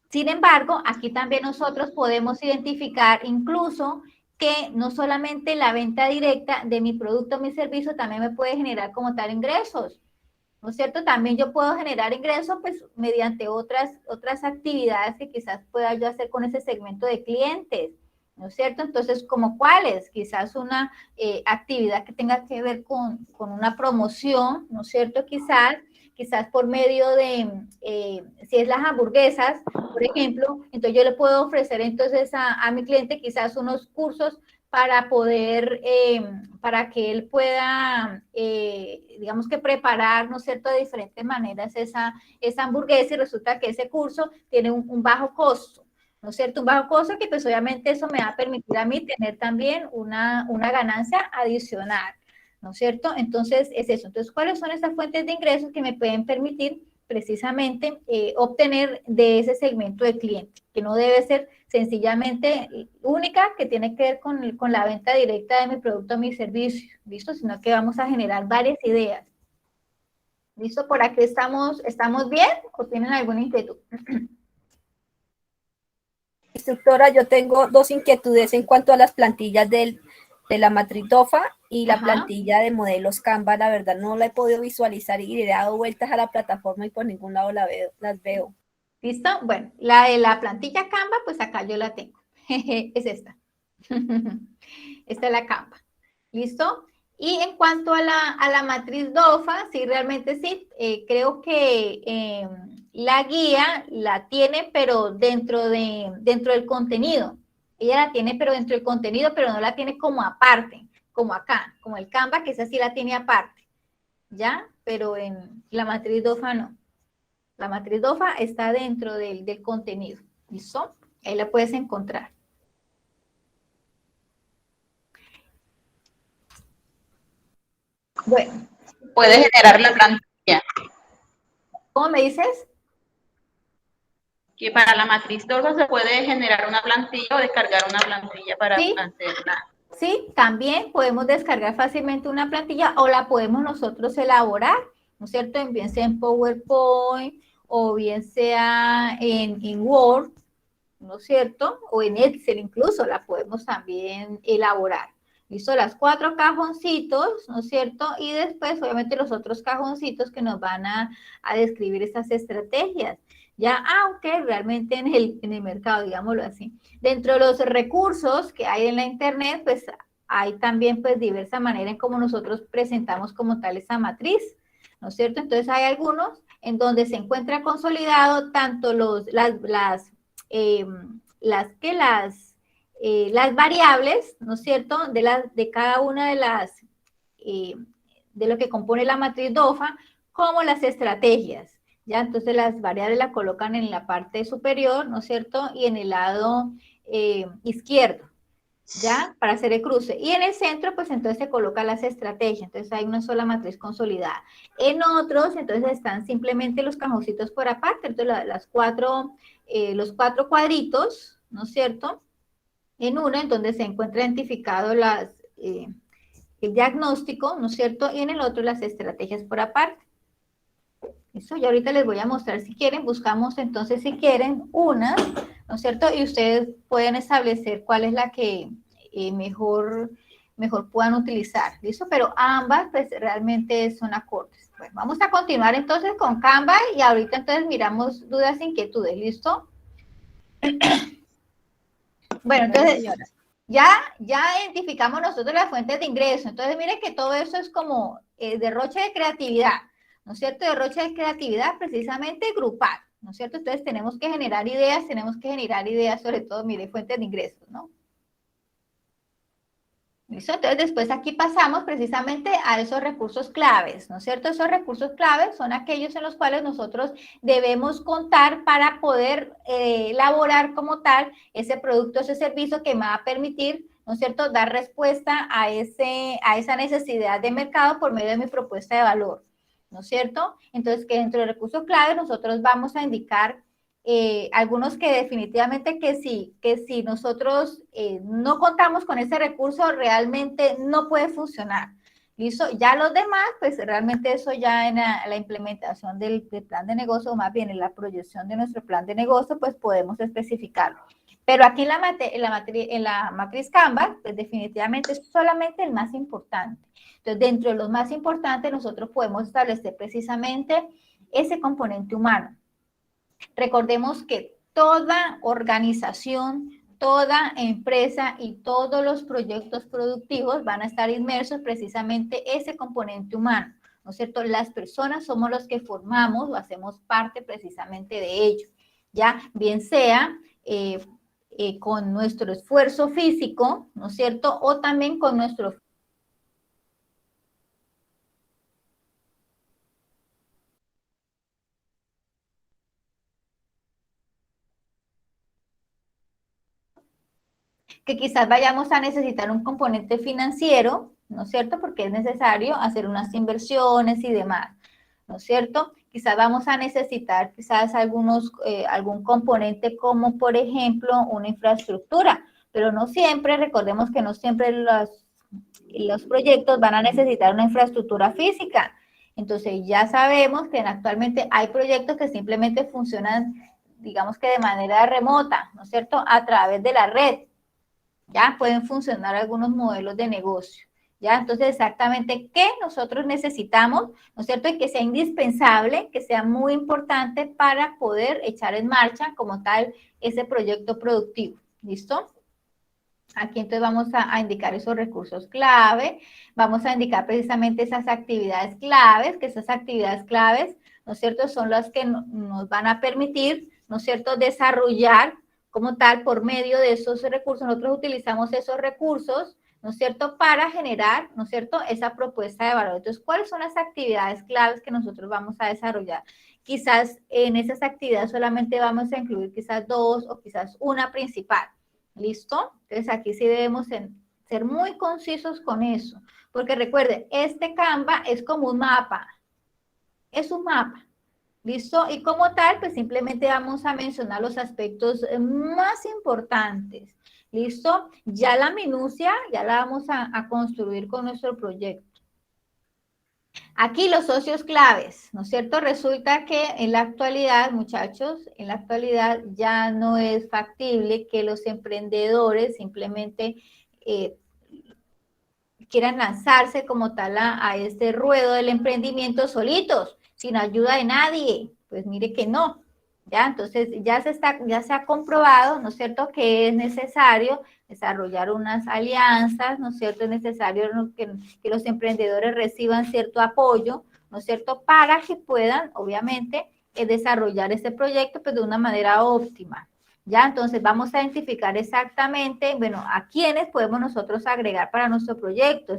Sin embargo, aquí también nosotros podemos identificar incluso que no solamente la venta directa de mi producto o mi servicio también me puede generar como tal ingresos, ¿no es cierto? También yo puedo generar ingresos pues mediante otras actividades que quizás pueda yo hacer con ese segmento de clientes, ¿no es cierto? Entonces, ¿como cuáles? Quizás una actividad que tenga que ver con una promoción, ¿no es cierto? Quizás por medio de, si es las hamburguesas, por ejemplo, entonces yo le puedo ofrecer entonces a mi cliente quizás unos cursos para poder, para que él pueda, digamos que preparar, ¿no es cierto?, de diferentes maneras esa hamburguesa y resulta que ese curso tiene un bajo costo, ¿no es cierto?, un bajo costo que pues obviamente eso me va a permitir a mí tener también una ganancia adicional, ¿no es cierto? Entonces, es eso. Entonces, ¿cuáles son esas fuentes de ingresos que me pueden permitir precisamente obtener de ese segmento de cliente? Que no debe ser sencillamente única, que tiene que ver con la venta directa de mi producto o mi servicio, ¿listo? Sino que vamos a generar varias ideas. ¿Listo? ¿Por aquí estamos bien o tienen alguna inquietud? Instructora, yo tengo dos inquietudes en cuanto a las plantillas de la matriz DOFA y la plantilla de modelos Canva. La verdad no la he podido visualizar y le he dado vueltas a la plataforma y por ningún lado las veo. ¿Listo? Bueno, la de la plantilla Canva, pues acá yo la tengo. Es esta. Esta es la Canva. ¿Listo? Y en cuanto a la matriz DOFA, sí, realmente sí, creo que la guía la tiene, pero dentro del contenido. Ella la tiene, pero dentro del contenido, pero no la tiene como aparte, como acá, como el Canva, que esa sí la tiene aparte, ¿ya? Pero en la matriz DOFA no. La matriz DOFA está dentro del contenido, ¿listo? Ahí la puedes encontrar. Bueno. Puedes generar la plantilla. ¿Cómo me dices? Que para la matriz DOFA se puede generar una plantilla o descargar una plantilla para Sí. hacerla. Sí, también podemos descargar fácilmente una plantilla o la podemos nosotros elaborar, ¿no es cierto? Bien sea en PowerPoint o bien sea en Word, ¿no es cierto? O en Excel incluso la podemos también elaborar. ¿Listo? Las 4 cajoncitos, ¿no es cierto? Y después, obviamente, los otros cajoncitos que nos van a describir estas estrategias. Ya, aunque realmente en el mercado, digámoslo así. Dentro de los recursos que hay en la internet, pues hay también pues diversas maneras en cómo nosotros presentamos como tal esa matriz, ¿no es cierto? Entonces hay algunos en donde se encuentra consolidado tanto las variables, ¿no es cierto?, de cada una de lo que compone la matriz DOFA, como las estrategias. ¿Ya? Entonces las variables las colocan en la parte superior, ¿no es cierto? Y en el lado izquierdo, ¿ya? Para hacer el cruce. Y en el centro, pues entonces se colocan las estrategias. Entonces hay una sola matriz consolidada. En otros, entonces están simplemente los cajoncitos por aparte. Entonces los 4 cuadritos, ¿no es cierto? En uno, en donde se encuentra identificado el diagnóstico, ¿no es cierto? Y en el otro las estrategias por aparte. Eso, y ahorita les voy a mostrar si quieren, buscamos entonces si quieren una, ¿no es cierto? Y ustedes pueden establecer cuál es la que mejor puedan utilizar, ¿listo? Pero ambas pues realmente son acordes. Bueno, vamos a continuar entonces con Canva y ahorita entonces miramos dudas e inquietudes, ¿listo? Bueno, entonces ya identificamos nosotros las fuentes de ingreso, entonces miren que todo eso es como derroche de creatividad, ¿no es cierto? Derroche de creatividad precisamente grupal, ¿no es cierto? Entonces tenemos que generar ideas sobre todo, mire, fuentes de ingresos, ¿no? ¿Listo? Entonces, después aquí pasamos precisamente a esos recursos claves, ¿no es cierto? Esos recursos claves son aquellos en los cuales nosotros debemos contar para poder elaborar como tal ese producto, ese servicio que me va a permitir, ¿no es cierto?, dar respuesta a esa necesidad de mercado por medio de mi propuesta de valor, ¿no es cierto? Entonces, que dentro de recursos claves nosotros vamos a indicar algunos que definitivamente que si nosotros no contamos con ese recurso, realmente no puede funcionar. ¿Listo? Ya los demás, pues realmente eso ya en la implementación del plan de negocio, o más bien en la proyección de nuestro plan de negocio, pues podemos especificarlo. Pero aquí en la matriz Canvas, pues definitivamente es solamente el más importante. Entonces, dentro de los más importantes, nosotros podemos establecer precisamente ese componente humano. Recordemos que toda organización, toda empresa y todos los proyectos productivos van a estar inmersos precisamente ese componente humano, ¿no es cierto? Las personas somos los que formamos o hacemos parte precisamente de ello, ya bien sea con nuestro esfuerzo físico, ¿no es cierto? O también con nuestro que quizás vayamos a necesitar un componente financiero, ¿no es cierto? Porque es necesario hacer unas inversiones y demás, ¿no es cierto? Quizás vamos a necesitar algún componente como, por ejemplo, una infraestructura, pero no siempre, recordemos que no siempre los proyectos van a necesitar una infraestructura física. Entonces ya sabemos que actualmente hay proyectos que simplemente funcionan, digamos que de manera remota, ¿no es cierto? A través de la red. Ya pueden funcionar algunos modelos de negocio. ¿Ya? Entonces, exactamente qué nosotros necesitamos, ¿no es cierto? Y que sea indispensable, que sea muy importante para poder echar en marcha como tal ese proyecto productivo. ¿Listo? Aquí entonces vamos a indicar esos recursos clave, vamos a indicar precisamente esas actividades claves, que esas actividades claves, ¿no es cierto?, son las que nos van a permitir, ¿no es cierto?, desarrollar como tal por medio de esos recursos. Nosotros utilizamos esos recursos, ¿no es cierto?, para generar, ¿no es cierto?, esa propuesta de valor. Entonces, ¿cuáles son las actividades claves que nosotros vamos a desarrollar? Quizás en esas actividades solamente vamos a incluir quizás dos o quizás una principal. ¿Listo? Entonces aquí sí debemos ser muy concisos con eso, porque recuerden, este Canva es como un mapa, es un mapa, ¿listo? Y como tal, pues simplemente vamos a mencionar los aspectos más importantes, ¿listo? Ya la minucia, ya la vamos a construir con nuestro proyecto. Aquí los socios claves, ¿no es cierto? Resulta que en la actualidad, muchachos, en la actualidad ya no es factible que los emprendedores simplemente quieran lanzarse como tal a este ruedo del emprendimiento solitos, sin ayuda de nadie. Pues mire que no, ¿ya? Entonces ya se ha comprobado, ¿no es cierto?, que es necesario desarrollar unas alianzas, ¿no es cierto?, es necesario que los emprendedores reciban cierto apoyo, ¿no es cierto?, para que puedan, obviamente, desarrollar este proyecto pues, de una manera óptima. ¿Ya? Entonces vamos a identificar exactamente, bueno, a quiénes podemos nosotros agregar para nuestro proyecto,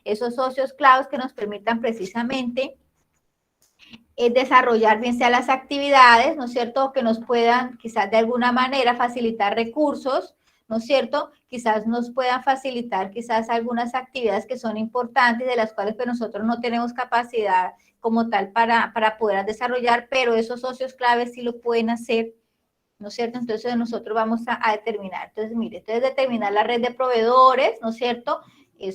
esos socios claves que nos permitan precisamente desarrollar bien sea las actividades, ¿no es cierto?, que nos puedan quizás de alguna manera facilitar recursos, ¿no es cierto?, quizás nos puedan facilitar quizás algunas actividades que son importantes, de las cuales pues, nosotros no tenemos capacidad como tal para poder desarrollar, pero esos socios claves sí lo pueden hacer, ¿no es cierto? Entonces nosotros vamos a determinar. Entonces, mire, entonces determinar la red de proveedores, ¿no es cierto?,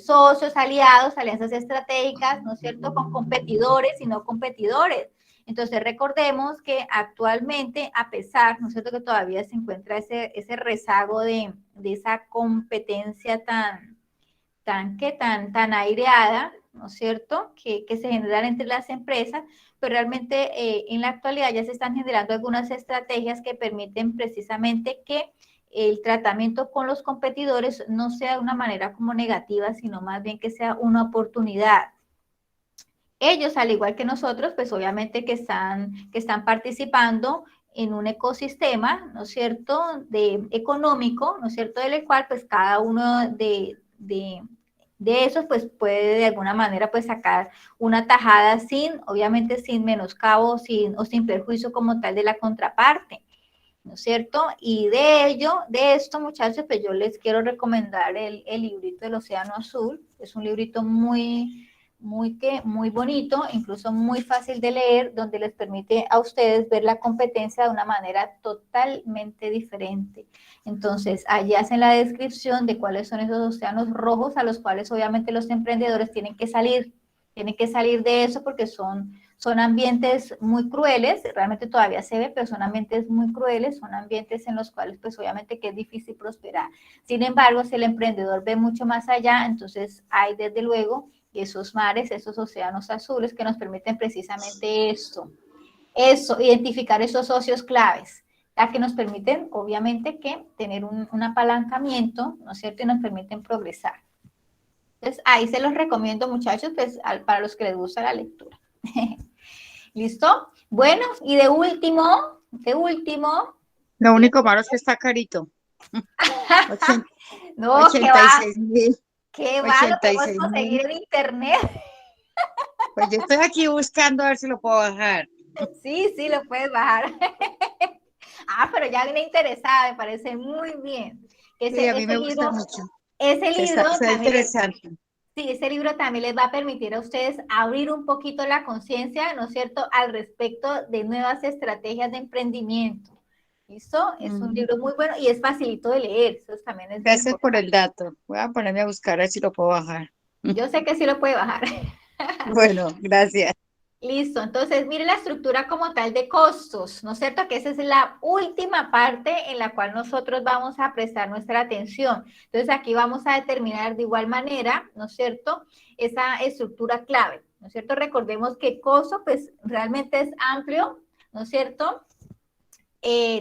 socios, aliados, alianzas estratégicas, ¿no es cierto?, con competidores y no competidores. Entonces recordemos que actualmente, a pesar, ¿no es cierto?, que todavía se encuentra ese rezago de esa competencia tan aireada, ¿no es cierto?, que se generan entre las empresas, pero realmente en la actualidad ya se están generando algunas estrategias que permiten precisamente que el tratamiento con los competidores no sea de una manera como negativa, sino más bien que sea una oportunidad. Ellos, al igual que nosotros, pues obviamente que están participando en un ecosistema, ¿no es cierto?, económico, ¿no es cierto?, del cual pues cada uno de esos, pues puede de alguna manera pues sacar una tajada obviamente sin menoscabo o sin perjuicio como tal de la contraparte, ¿no es cierto? Y de esto, muchachos, pues yo les quiero recomendar el librito del Océano Azul. Es un librito muy bonito, incluso muy fácil de leer, donde les permite a ustedes ver la competencia de una manera totalmente diferente. Entonces, allí hacen la descripción de cuáles son esos océanos rojos a los cuales obviamente los emprendedores tienen que salir de eso porque son ambientes muy crueles, realmente todavía se ve, pero son ambientes muy crueles, son ambientes en los cuales pues obviamente que es difícil prosperar. Sin embargo, si el emprendedor ve mucho más allá, entonces hay desde luego esos mares, esos océanos azules que nos permiten precisamente eso, identificar esos socios claves, ya que nos permiten obviamente que tener un apalancamiento, ¿no es cierto? Y nos permiten progresar. Entonces, ahí se los recomiendo, muchachos, pues, para los que les gusta la lectura. ¿Listo? Bueno, y de último. Lo único malo es que está carito. No, 86.000. ¿Qué va? Lo podemos conseguir en internet. Pues yo estoy aquí buscando a ver si lo puedo bajar. Sí, lo puedes bajar. Pero ya viene interesada, me parece muy bien. Sí, a mí me gusta mucho. Ese libro está interesante. Sí, ese libro también les va a permitir a ustedes abrir un poquito la conciencia, ¿no es cierto?, al respecto de nuevas estrategias de emprendimiento. ¿Listo? Es un libro muy bueno y es facilito de leer. Eso también es Gracias por el dato. Voy a ponerme a buscar a ver si lo puedo bajar. Yo sé que sí lo puede bajar. Bueno, gracias. Listo, entonces mire la estructura como tal de costos, ¿no es cierto? Que esa es la última parte en la cual nosotros vamos a prestar nuestra atención. Entonces aquí vamos a determinar de igual manera, ¿no es cierto? Esa estructura clave, ¿no es cierto? Recordemos que costo pues realmente es amplio, ¿no es cierto?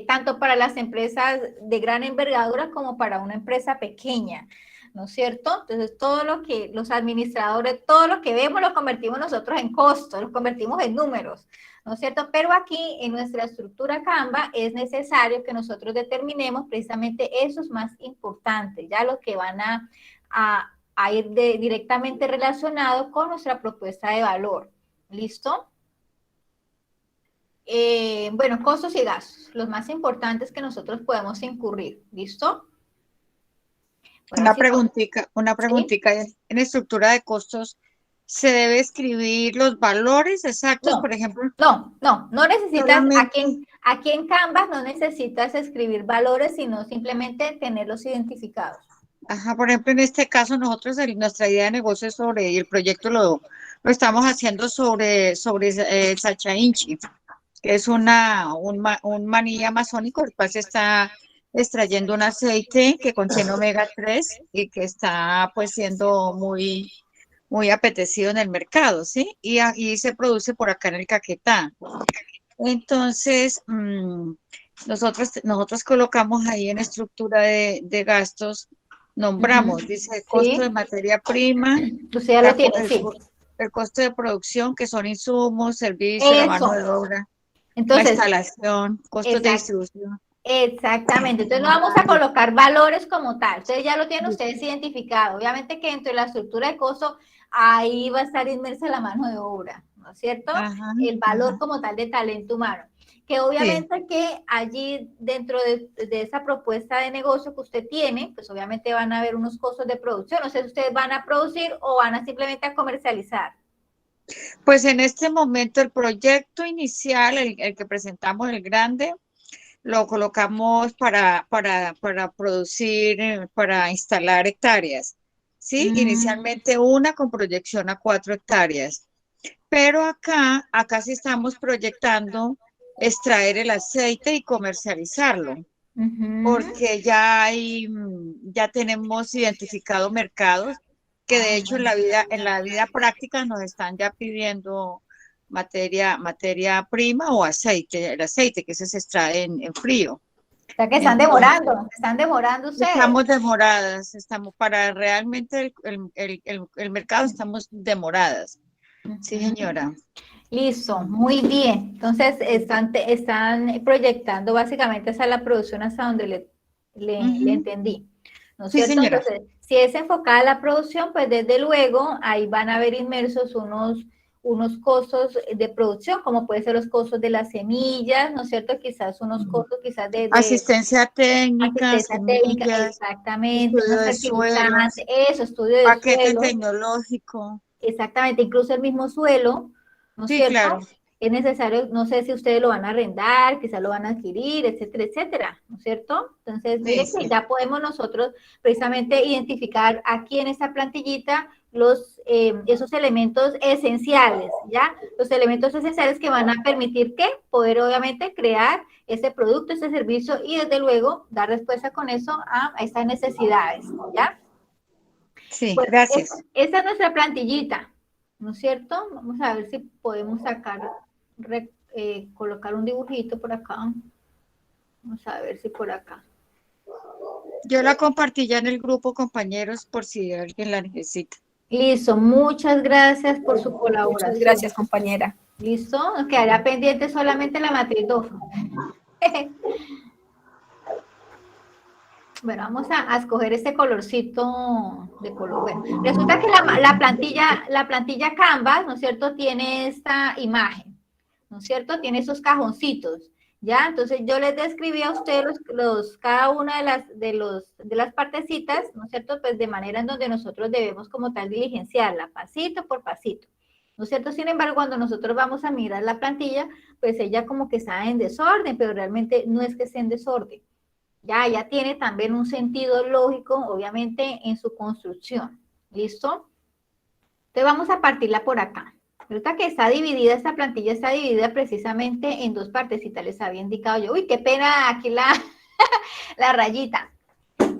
Tanto para las empresas de gran envergadura como para una empresa pequeña, ¿no es cierto? Entonces, todo lo que los administradores, todo lo que vemos lo convertimos nosotros en costos, lo convertimos en números, ¿no es cierto? Pero aquí en nuestra estructura Canva es necesario que nosotros determinemos precisamente esos más importantes, ya los que van a ir directamente relacionados con nuestra propuesta de valor. ¿Listo? Bueno, costos y gastos, los más importantes que nosotros podemos incurrir. ¿Listo? Una preguntita. ¿Sí? En estructura de costos, ¿se debe escribir los valores exactos, no, por ejemplo? No necesitas, aquí en Canvas no necesitas escribir valores, sino simplemente tenerlos identificados. Ajá, por ejemplo, en este caso nosotros, nuestra idea de negocio es y el proyecto lo estamos haciendo sobre el Sacha Inchi, que es un maní amazónico, el cual se está extrayendo un aceite que contiene omega 3 y que está pues siendo muy apetecido en el mercado, ¿sí? Y se produce por acá en el Caquetá. Entonces, nosotros colocamos ahí en estructura de gastos, nombramos, dice costo de materia prima, Usted ya lo tiene, sí. El costo de producción, que son insumos, servicios, la mano de obra. Entonces, la instalación, costos de distribución. Exactamente, entonces no vamos a colocar valores como tal, ustedes ya lo tienen ustedes identificado, obviamente que dentro de la estructura de costo ahí va a estar inmersa la mano de obra, ¿no es cierto? El valor como tal de talento humano, que obviamente que allí dentro de esa propuesta de negocio que usted tiene, pues obviamente van a haber unos costos de producción, no sé si ustedes van a producir o van a simplemente a comercializar. Pues en este momento el proyecto inicial, el que presentamos, el grande, lo colocamos para producir, para instalar hectáreas, ¿sí? Inicialmente una con proyección a 4 hectáreas, pero acá sí estamos proyectando extraer el aceite y comercializarlo, porque ya tenemos identificado mercados que de hecho en la vida práctica nos están ya pidiendo materia prima o aceite, el aceite que se extrae en frío. O sea que están demorando ustedes. Estamos demoradas, para realmente el mercado estamos demoradas. Sí, señora. Listo, muy bien. Entonces están proyectando básicamente esa la producción hasta donde le entendí. ¿No es cierto? Señora. Entonces, Si es enfocada a la producción, pues desde luego ahí van a haber inmersos unos costos de producción, como pueden ser los costos de las semillas, ¿no es cierto? Quizás unos costos quizás de Asistencia técnica, asistencia técnica, semillas, exactamente, estudio unos de fertilizantes, suelos, eso, estudio de paquete suelo, tecnológico. exactamente, incluso el mismo suelo, ¿no es Sí, cierto? claro. Es necesario, no sé si ustedes lo van a arrendar, quizás lo van a adquirir, etcétera, etcétera, ¿no es cierto? Entonces, Sí, miren que sí. ya podemos nosotros precisamente identificar aquí en esta plantillita esos elementos esenciales, ¿ya? Los elementos esenciales que van a permitir que poder obviamente crear ese producto, ese servicio y desde luego dar respuesta con eso a estas necesidades, ¿ya? Sí, Pues gracias. esta es nuestra plantillita, ¿no es cierto? Vamos a ver si podemos sacar, colocar un dibujito por acá. Vamos a ver si por acá. Yo la compartí ya en el grupo, compañeros, por si alguien la necesita. Listo, muchas gracias por su Muchas colaboración. gracias, compañera. Listo, nos quedará pendiente solamente la matriz DOFA. Bueno, vamos a escoger este colorcito de color. Bueno, resulta que la plantilla Canvas, ¿no es cierto?, tiene esta imagen, ¿no es cierto? Tiene esos cajoncitos, ¿ya? Entonces yo les describí a ustedes cada una de las partecitas, ¿no es cierto?, pues de manera en donde nosotros debemos como tal diligenciarla, pasito por pasito, ¿no es cierto? Sin embargo, cuando nosotros vamos a mirar la plantilla, pues ella como que está en desorden, pero realmente no es que esté en desorden. Ya tiene también un sentido lógico, obviamente, en su construcción. ¿Listo? Entonces vamos a partirla por acá. Resulta que está dividida, esta plantilla está dividida precisamente en dos partecitas, les había indicado yo. Uy, qué pena aquí la rayita.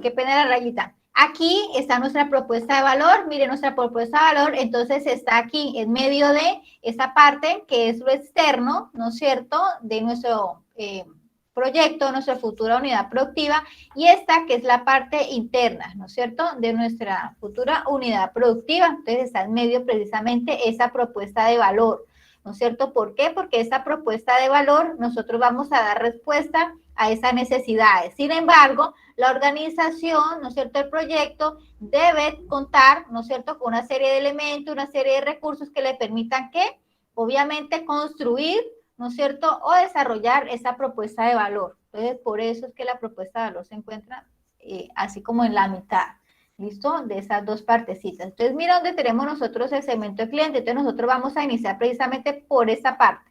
Qué pena la rayita. Aquí está nuestra propuesta de valor. Miren, nuestra propuesta de valor, entonces está aquí en medio de esa parte que es lo externo, ¿no es cierto?, de nuestro proyecto, nuestra futura unidad productiva, y esta que es la parte interna, ¿no es cierto?, de nuestra futura unidad productiva. Entonces está en medio precisamente esa propuesta de valor, ¿no es cierto? ¿Por qué? Porque esta propuesta de valor nosotros vamos a dar respuesta a esas necesidades. Sin embargo, la organización, ¿no es cierto?, el proyecto debe contar, ¿no es cierto?, con una serie de elementos, una serie de recursos que le permitan que, obviamente, construir, ¿no es cierto?, o desarrollar esa propuesta de valor. Entonces, por eso es que la propuesta de valor se encuentra así como en la mitad, ¿listo?, de esas dos partecitas. Entonces, mira dónde tenemos nosotros el segmento de cliente. Entonces, nosotros vamos a iniciar precisamente por esa parte.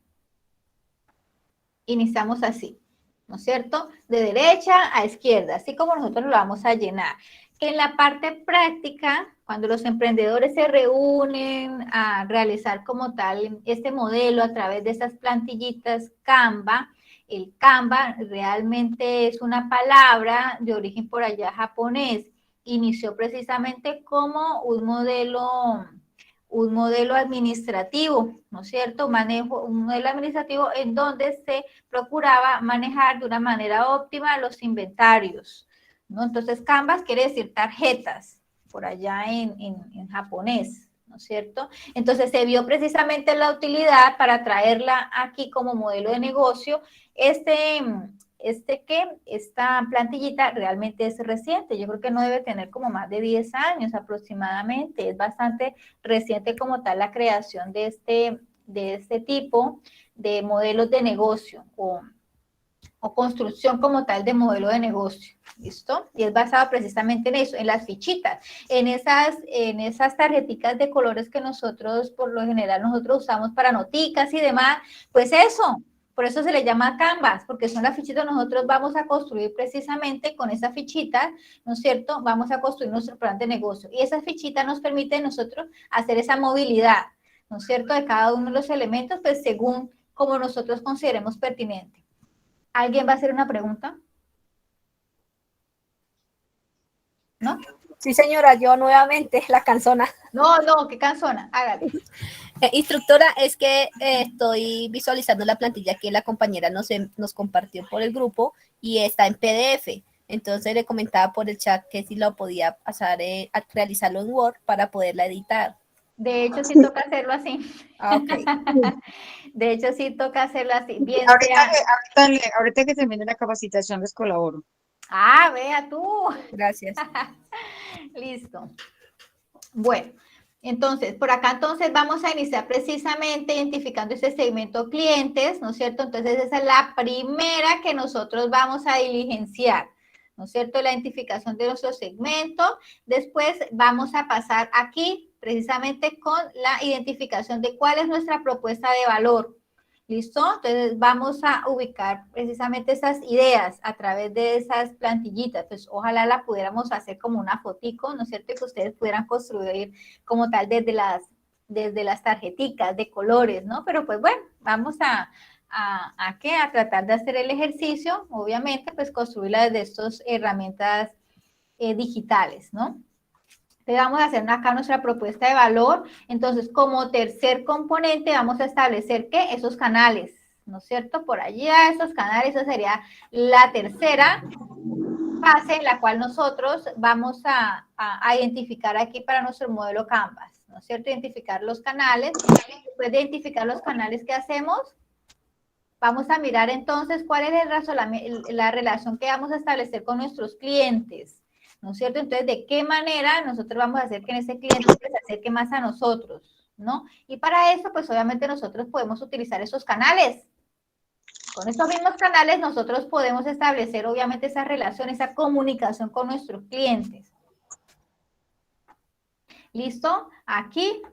Iniciamos así, ¿no es cierto?, de derecha a izquierda, así como nosotros lo vamos a llenar. Que en la parte práctica, cuando los emprendedores se reúnen a realizar como tal este modelo a través de estas plantillitas Canva, el Canva realmente es una palabra de origen por allá japonés. Inició precisamente como un modelo administrativo, ¿no es cierto? Un modelo administrativo en donde se procuraba manejar de una manera óptima los inventarios, ¿no? Entonces, Canvas quiere decir tarjetas, por allá en japonés, ¿no es cierto? Entonces, se vio precisamente la utilidad para traerla aquí como modelo de negocio. Esta plantillita realmente es reciente, yo creo que no debe tener como más de 10 años aproximadamente, es bastante reciente como tal la creación de este tipo de modelos de negocio o construcción como tal de modelo de negocio, ¿listo? Y es basado precisamente en eso, en las fichitas, en esas tarjeticas de colores que nosotros, por lo general, nosotros usamos para noticas y demás, pues eso, por eso se le llama Canvas, porque son las fichitas, nosotros vamos a construir precisamente con esas fichitas, ¿no es cierto? Vamos a construir nuestro plan de negocio, y esas fichitas nos permiten nosotros hacer esa movilidad, ¿no es cierto?, de cada uno de los elementos, pues según como nosotros consideremos pertinente. ¿Alguien va a hacer una pregunta? ¿No? Sí, señora, yo nuevamente, la cansona. No, qué cansona, hágale. Instructora, es que estoy visualizando la plantilla que la compañera nos compartió por el grupo y está en PDF. Entonces le comentaba por el chat que si lo podía pasar a realizarlo en Word para poderla editar. De hecho, sí toca hacerlo así. Okay. De hecho, sí toca hacerlo así. Bien Ahorita que termine la capacitación les colaboro. Ah, vea tú. Gracias. Listo. Bueno, entonces, por acá entonces vamos a iniciar precisamente identificando ese segmento clientes, ¿no es cierto? Entonces, esa es la primera que nosotros vamos a diligenciar, ¿no es cierto? La identificación de nuestro segmento. Después vamos a pasar aquí precisamente con la identificación de cuál es nuestra propuesta de valor. ¿Listo? Entonces vamos a ubicar precisamente esas ideas a través de esas plantillitas. Pues ojalá la pudiéramos hacer como una fotico, ¿no es cierto? Que ustedes pudieran construir como tal desde las tarjeticas de colores, ¿no? Pero pues bueno, vamos a tratar de hacer el ejercicio, obviamente, pues construirla desde estas herramientas digitales, ¿no? Entonces vamos a hacer acá nuestra propuesta de valor. Entonces, como tercer componente, vamos a establecer ¿qué? Esos canales, ¿no es cierto? Por allí a esos canales, esa sería la tercera fase en la cual nosotros vamos a identificar aquí para nuestro modelo Canvas, ¿no es cierto? Identificar los canales. Después de identificar los canales, ¿qué hacemos? Vamos a mirar entonces cuál es la relación que vamos a establecer con nuestros clientes, ¿no es cierto? Entonces, ¿de qué manera nosotros vamos a hacer que ese cliente se acerque más a nosotros, ¿no? Y para eso, pues obviamente nosotros podemos utilizar esos canales. Con estos mismos canales nosotros podemos establecer obviamente esa relación, esa comunicación con nuestros clientes. ¿Listo? Aquí,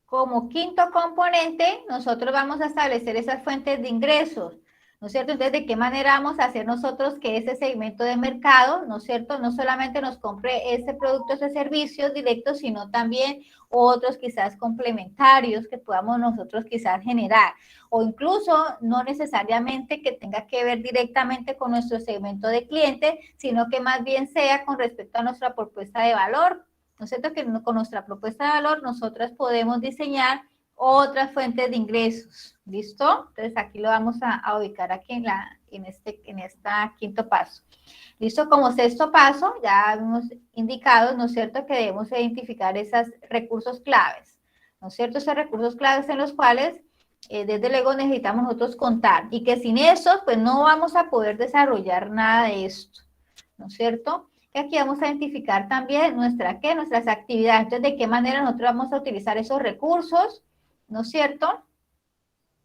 como quinto componente, nosotros vamos a establecer esas fuentes de ingresos, ¿no es cierto? Entonces, ¿de qué manera vamos a hacer nosotros que ese segmento de mercado, ¿no es cierto?, no solamente nos compre ese producto, ese servicio directo, sino también otros quizás complementarios que podamos nosotros quizás generar, o incluso no necesariamente que tenga que ver directamente con nuestro segmento de cliente, sino que más bien sea con respecto a nuestra propuesta de valor, ¿no es cierto? Que con nuestra propuesta de valor nosotras podemos diseñar otras fuentes de ingresos, ¿listo? Entonces aquí lo vamos a ubicar aquí en este quinto paso. ¿Listo? Como sexto paso, ya hemos indicado, ¿no es cierto?, que debemos identificar esos recursos claves, ¿no es cierto? Esos recursos claves en los cuales, desde luego, necesitamos nosotros contar y que sin esos, pues no vamos a poder desarrollar nada de esto, ¿no es cierto? Que aquí vamos a identificar también nuestras actividades, entonces, de qué manera nosotros vamos a utilizar esos recursos, ¿no es cierto?,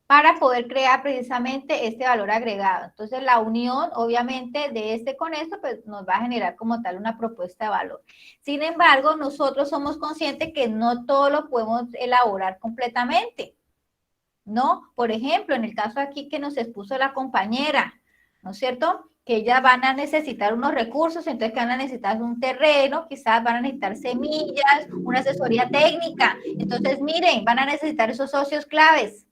para poder crear precisamente este valor agregado. Entonces, la unión, obviamente, de este con esto, pues nos va a generar como tal una propuesta de valor. Sin embargo, nosotros somos conscientes que no todo lo podemos elaborar completamente, ¿no? Por ejemplo, en el caso aquí que nos expuso la compañera, ¿no es cierto?, que ellas van a necesitar unos recursos, entonces que van a necesitar un terreno, quizás van a necesitar semillas, una asesoría técnica. Entonces, miren, van a necesitar esos socios claves.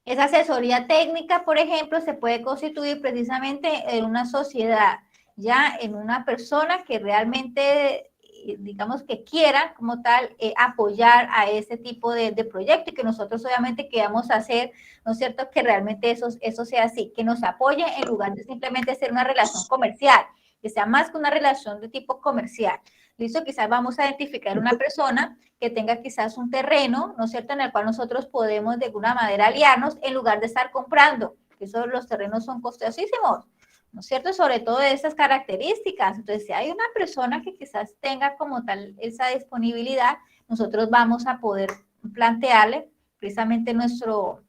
Esa asesoría técnica, por ejemplo, se puede constituir precisamente en una sociedad, ya en una persona que realmente, digamos, que quiera como tal apoyar a ese tipo de proyecto y que nosotros obviamente queramos hacer, ¿no es cierto?, que realmente eso sea así, que nos apoye en lugar de simplemente ser una relación comercial, que sea más que una relación de tipo comercial. ¿Listo? Quizás vamos a identificar una persona que tenga quizás un terreno, ¿no es cierto?, en el cual nosotros podemos de alguna manera aliarnos en lugar de estar comprando, que los terrenos son costosísimos, ¿no es cierto?, sobre todo de esas características. Entonces, si hay una persona que quizás tenga como tal esa disponibilidad, nosotros vamos a poder plantearle precisamente nuestro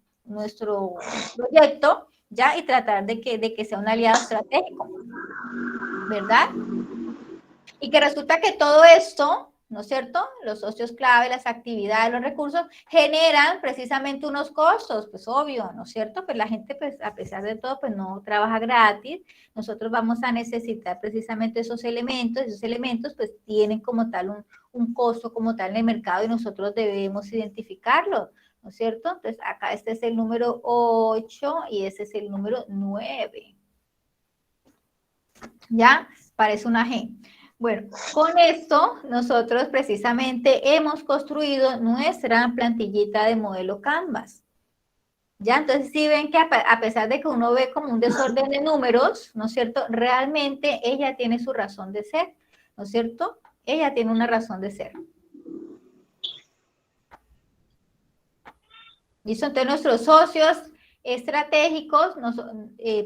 proyecto, ¿ya? Y tratar de que sea un aliado estratégico, ¿verdad? Y que resulta que todo esto, ¿no es cierto?, los socios clave, las actividades, los recursos, generan precisamente unos costos, pues obvio, ¿no es cierto? Pues la gente, pues a pesar de todo, pues no trabaja gratis. Nosotros vamos a necesitar precisamente esos elementos pues tienen como tal un costo como tal en el mercado y nosotros debemos identificarlo, ¿no es cierto? Entonces acá este es el número 8 y ese es el número 9. ¿Ya? Parece una G. Bueno, con esto nosotros precisamente hemos construido nuestra plantillita de modelo Canvas. Ya, entonces sí ven que a pesar de que uno ve como un desorden de números, ¿no es cierto?, realmente ella tiene su razón de ser, ¿no es cierto? Ella tiene una razón de ser. ¿Listo? Entonces nuestros socios estratégicos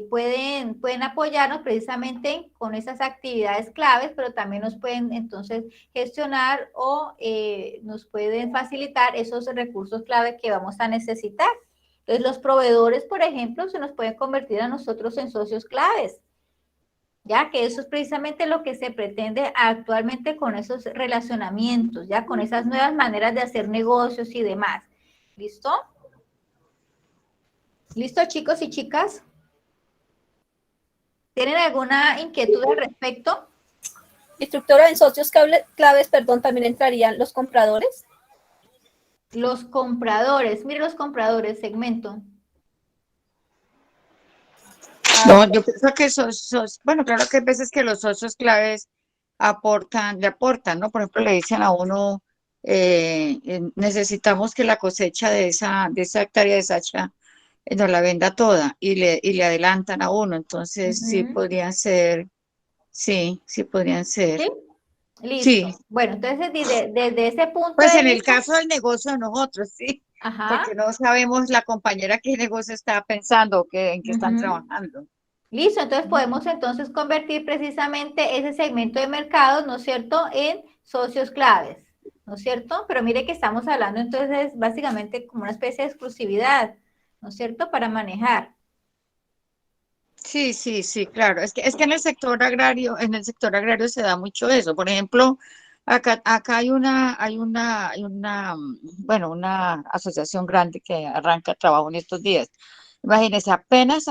pueden apoyarnos precisamente con esas actividades claves, pero también nos pueden entonces gestionar o nos pueden facilitar esos recursos clave que vamos a necesitar. Entonces, los proveedores, por ejemplo, se nos pueden convertir a nosotros en socios claves, ya que eso es precisamente lo que se pretende actualmente con esos relacionamientos, ya con esas nuevas maneras de hacer negocios y demás. ¿Listo? ¿Listo, chicos y chicas? ¿Tienen alguna inquietud al respecto? Instructora, en socios claves, perdón, también entrarían los compradores. Los compradores, mire los compradores, segmento. No, yo pienso que bueno, claro que hay veces que los socios claves le aportan, ¿no? Por ejemplo, le dicen a uno, necesitamos que la cosecha de esa hectárea de Sacha nos la venda toda y le adelantan a uno, entonces sí podrían ser, sí podrían ser. ¿Sí? Listo. Sí. Bueno, entonces desde ese punto Pues de en el vista, caso del negocio de nosotros, sí, ajá, porque no sabemos la compañera qué negocio está pensando, en qué están trabajando. listo, entonces podemos entonces convertir precisamente ese segmento de mercados, ¿no es cierto?, en socios claves, ¿no es cierto? Pero mire que estamos hablando entonces básicamente como una especie de exclusividad, ¿no es cierto?, para manejar. Sí, claro. Es que en el sector agrario se da mucho eso. Por ejemplo, acá hay bueno, una asociación grande que arranca trabajo en estos días. Imagínense, apenas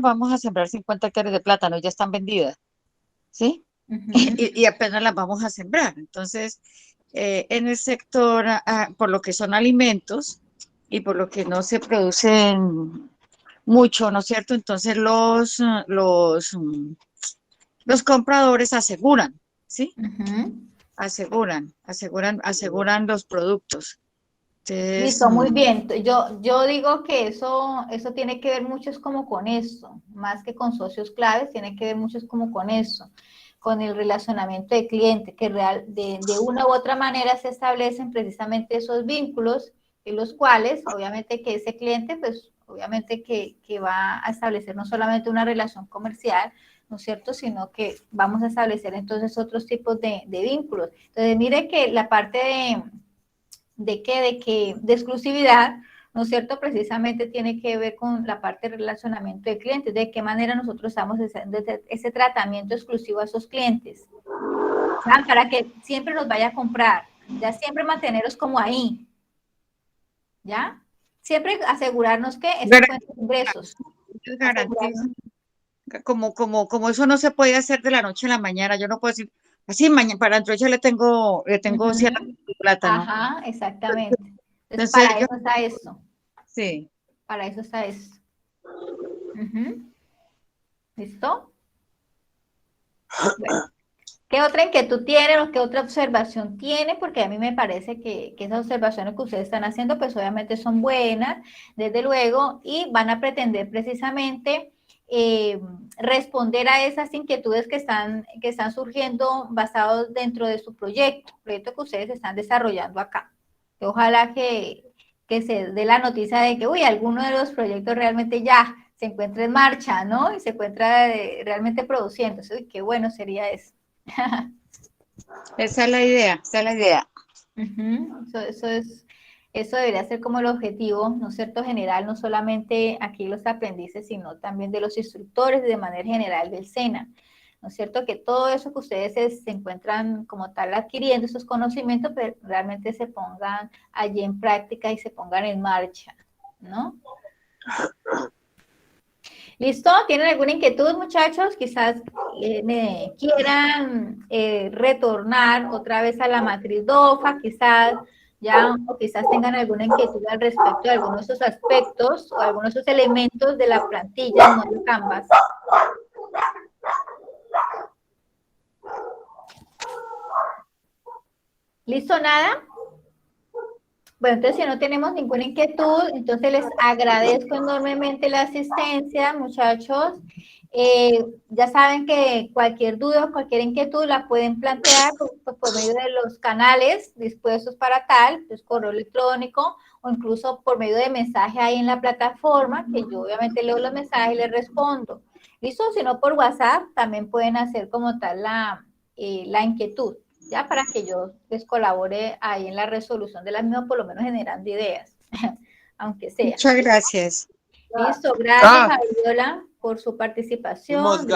vamos a sembrar 50 hectáreas de plátano, ya están vendidas, ¿sí? Y apenas las vamos a sembrar. Entonces, en el sector, por lo que son alimentos y por lo que no se producen mucho, ¿no es cierto? Entonces los compradores aseguran, ¿sí? Aseguran los productos. Entonces, Listo, muy bien. Yo digo que eso tiene que ver mucho es como con eso, más que con socios claves, tiene que ver mucho es como con eso, con el relacionamiento de cliente, que de una u otra manera se establecen precisamente esos vínculos en los cuales, obviamente que ese cliente, pues obviamente que va a establecer no solamente una relación comercial, ¿no es cierto?, sino que vamos a establecer entonces otros tipos de vínculos. Entonces, mire que la parte de exclusividad, ¿no es cierto?, precisamente tiene que ver con la parte de relacionamiento de clientes, de qué manera nosotros estamos haciendo ese tratamiento exclusivo a esos clientes, ¿ya? Para que siempre nos vaya a comprar, ya siempre mantenerlos como ahí, ¿ya? Siempre asegurarnos que esa fuente de ingresos. garantiza. Como eso no se puede hacer de la noche a la mañana, yo no puedo decir, así mañana, para dentro ya le tengo 100 de plátano. Ajá, exactamente. Entonces, Entonces, para eso está eso. Sí. Para eso está eso. ¿Listo? Bueno. ¿Qué otra inquietud tienen o qué otra observación tiene? Porque a mí me parece que esas observaciones que ustedes están haciendo, pues obviamente son buenas, desde luego, y van a pretender precisamente responder a esas inquietudes que están surgiendo basados dentro de su proyecto que ustedes están desarrollando acá. Ojalá que se dé la noticia de que, uy, alguno de los proyectos realmente ya se encuentra en marcha, ¿no? Y se encuentra realmente produciendo. Uy, qué bueno sería eso. Esa es la idea, Eso debería ser como el objetivo, ¿no es cierto?, general, no solamente aquí los aprendices, sino también de los instructores y de manera general del SENA, ¿no es cierto?, que todo eso que ustedes se encuentran como tal adquiriendo, esos conocimientos, pero realmente se pongan allí en práctica y se pongan en marcha, ¿no? ¿Listo? ¿Tienen alguna inquietud, muchachos? Quizás me quieran retornar otra vez a la matriz DOFA, quizás ya, o quizás tengan alguna inquietud al respecto de algunos de esos aspectos o algunos de esos elementos de la plantilla en modo Canvas. ¿Listo? ¿Nada? Bueno, entonces si no tenemos ninguna inquietud, entonces les agradezco enormemente la asistencia, muchachos. Ya saben que cualquier duda o cualquier inquietud la pueden plantear por medio de los canales dispuestos para tal, pues correo electrónico o incluso por medio de mensaje ahí en la plataforma, que yo obviamente leo los mensajes y les respondo. ¿Listo? Si no, por WhatsApp también pueden hacer como tal la inquietud, ya para que yo les colabore ahí en la resolución de las mismas, por lo menos generando ideas, aunque sea. Muchas gracias. Listo, gracias Fabiola por su participación.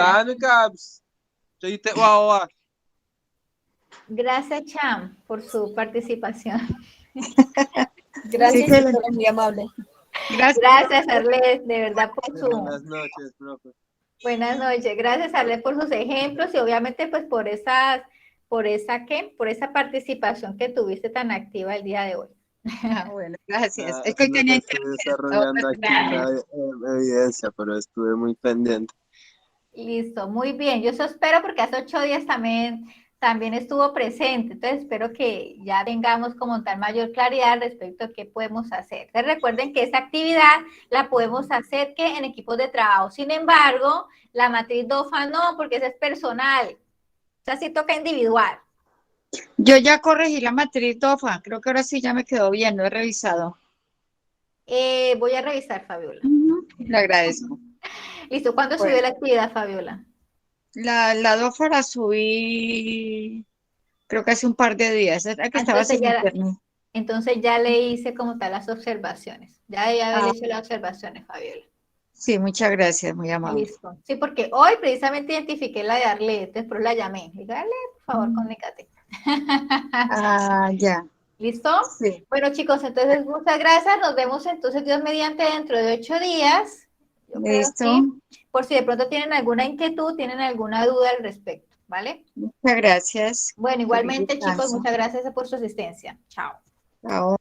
Gracias Cham por su participación. Gracias, Sí, doctora, muy amable. Gracias Arlet, de verdad por su... Buenas noches, profe. Buenas noches, gracias Arlet por sus ejemplos y obviamente pues por esa participación que tuviste tan activa el día de hoy. Bueno, gracias. Es Es que lo tenía que estoy desarrollando aquí la evidencia, pero estuve muy pendiente. Listo, muy bien. Yo eso espero porque hace 8 días también estuvo presente. Entonces espero que ya tengamos como tal mayor claridad respecto a qué podemos hacer. Entonces recuerden que esa actividad la podemos hacer que en equipos de trabajo. Sin embargo, la matriz DOFA no, porque esa es personal. O sea, sí toca individual. Yo ya corregí la matriz DOFA, creo que ahora sí ya me quedó bien, lo he revisado. Voy a revisar, Fabiola. Le agradezco. Listo, ¿cuándo subió la actividad, Fabiola? La DOFA la subí, creo que hace un par de días, era que estaba sin internet. Entonces ya le hice como tal las observaciones. Ya debía haber hecho las observaciones, Fabiola. Sí, muchas gracias, muy amable. Listo. Sí, porque hoy precisamente identifiqué la de Arlet, después la llamé. Le dije, Arlet, por favor, comunícate. Ya. ¿Listo? Sí. Bueno, chicos, entonces muchas gracias. Nos vemos entonces, Dios mediante, dentro de 8 días. Yo creo Listo. sí. Por si de pronto tienen alguna inquietud, tienen alguna duda al respecto, ¿vale? Muchas gracias. Bueno, igualmente, chicos, muchas gracias por su asistencia. Chao. Chao.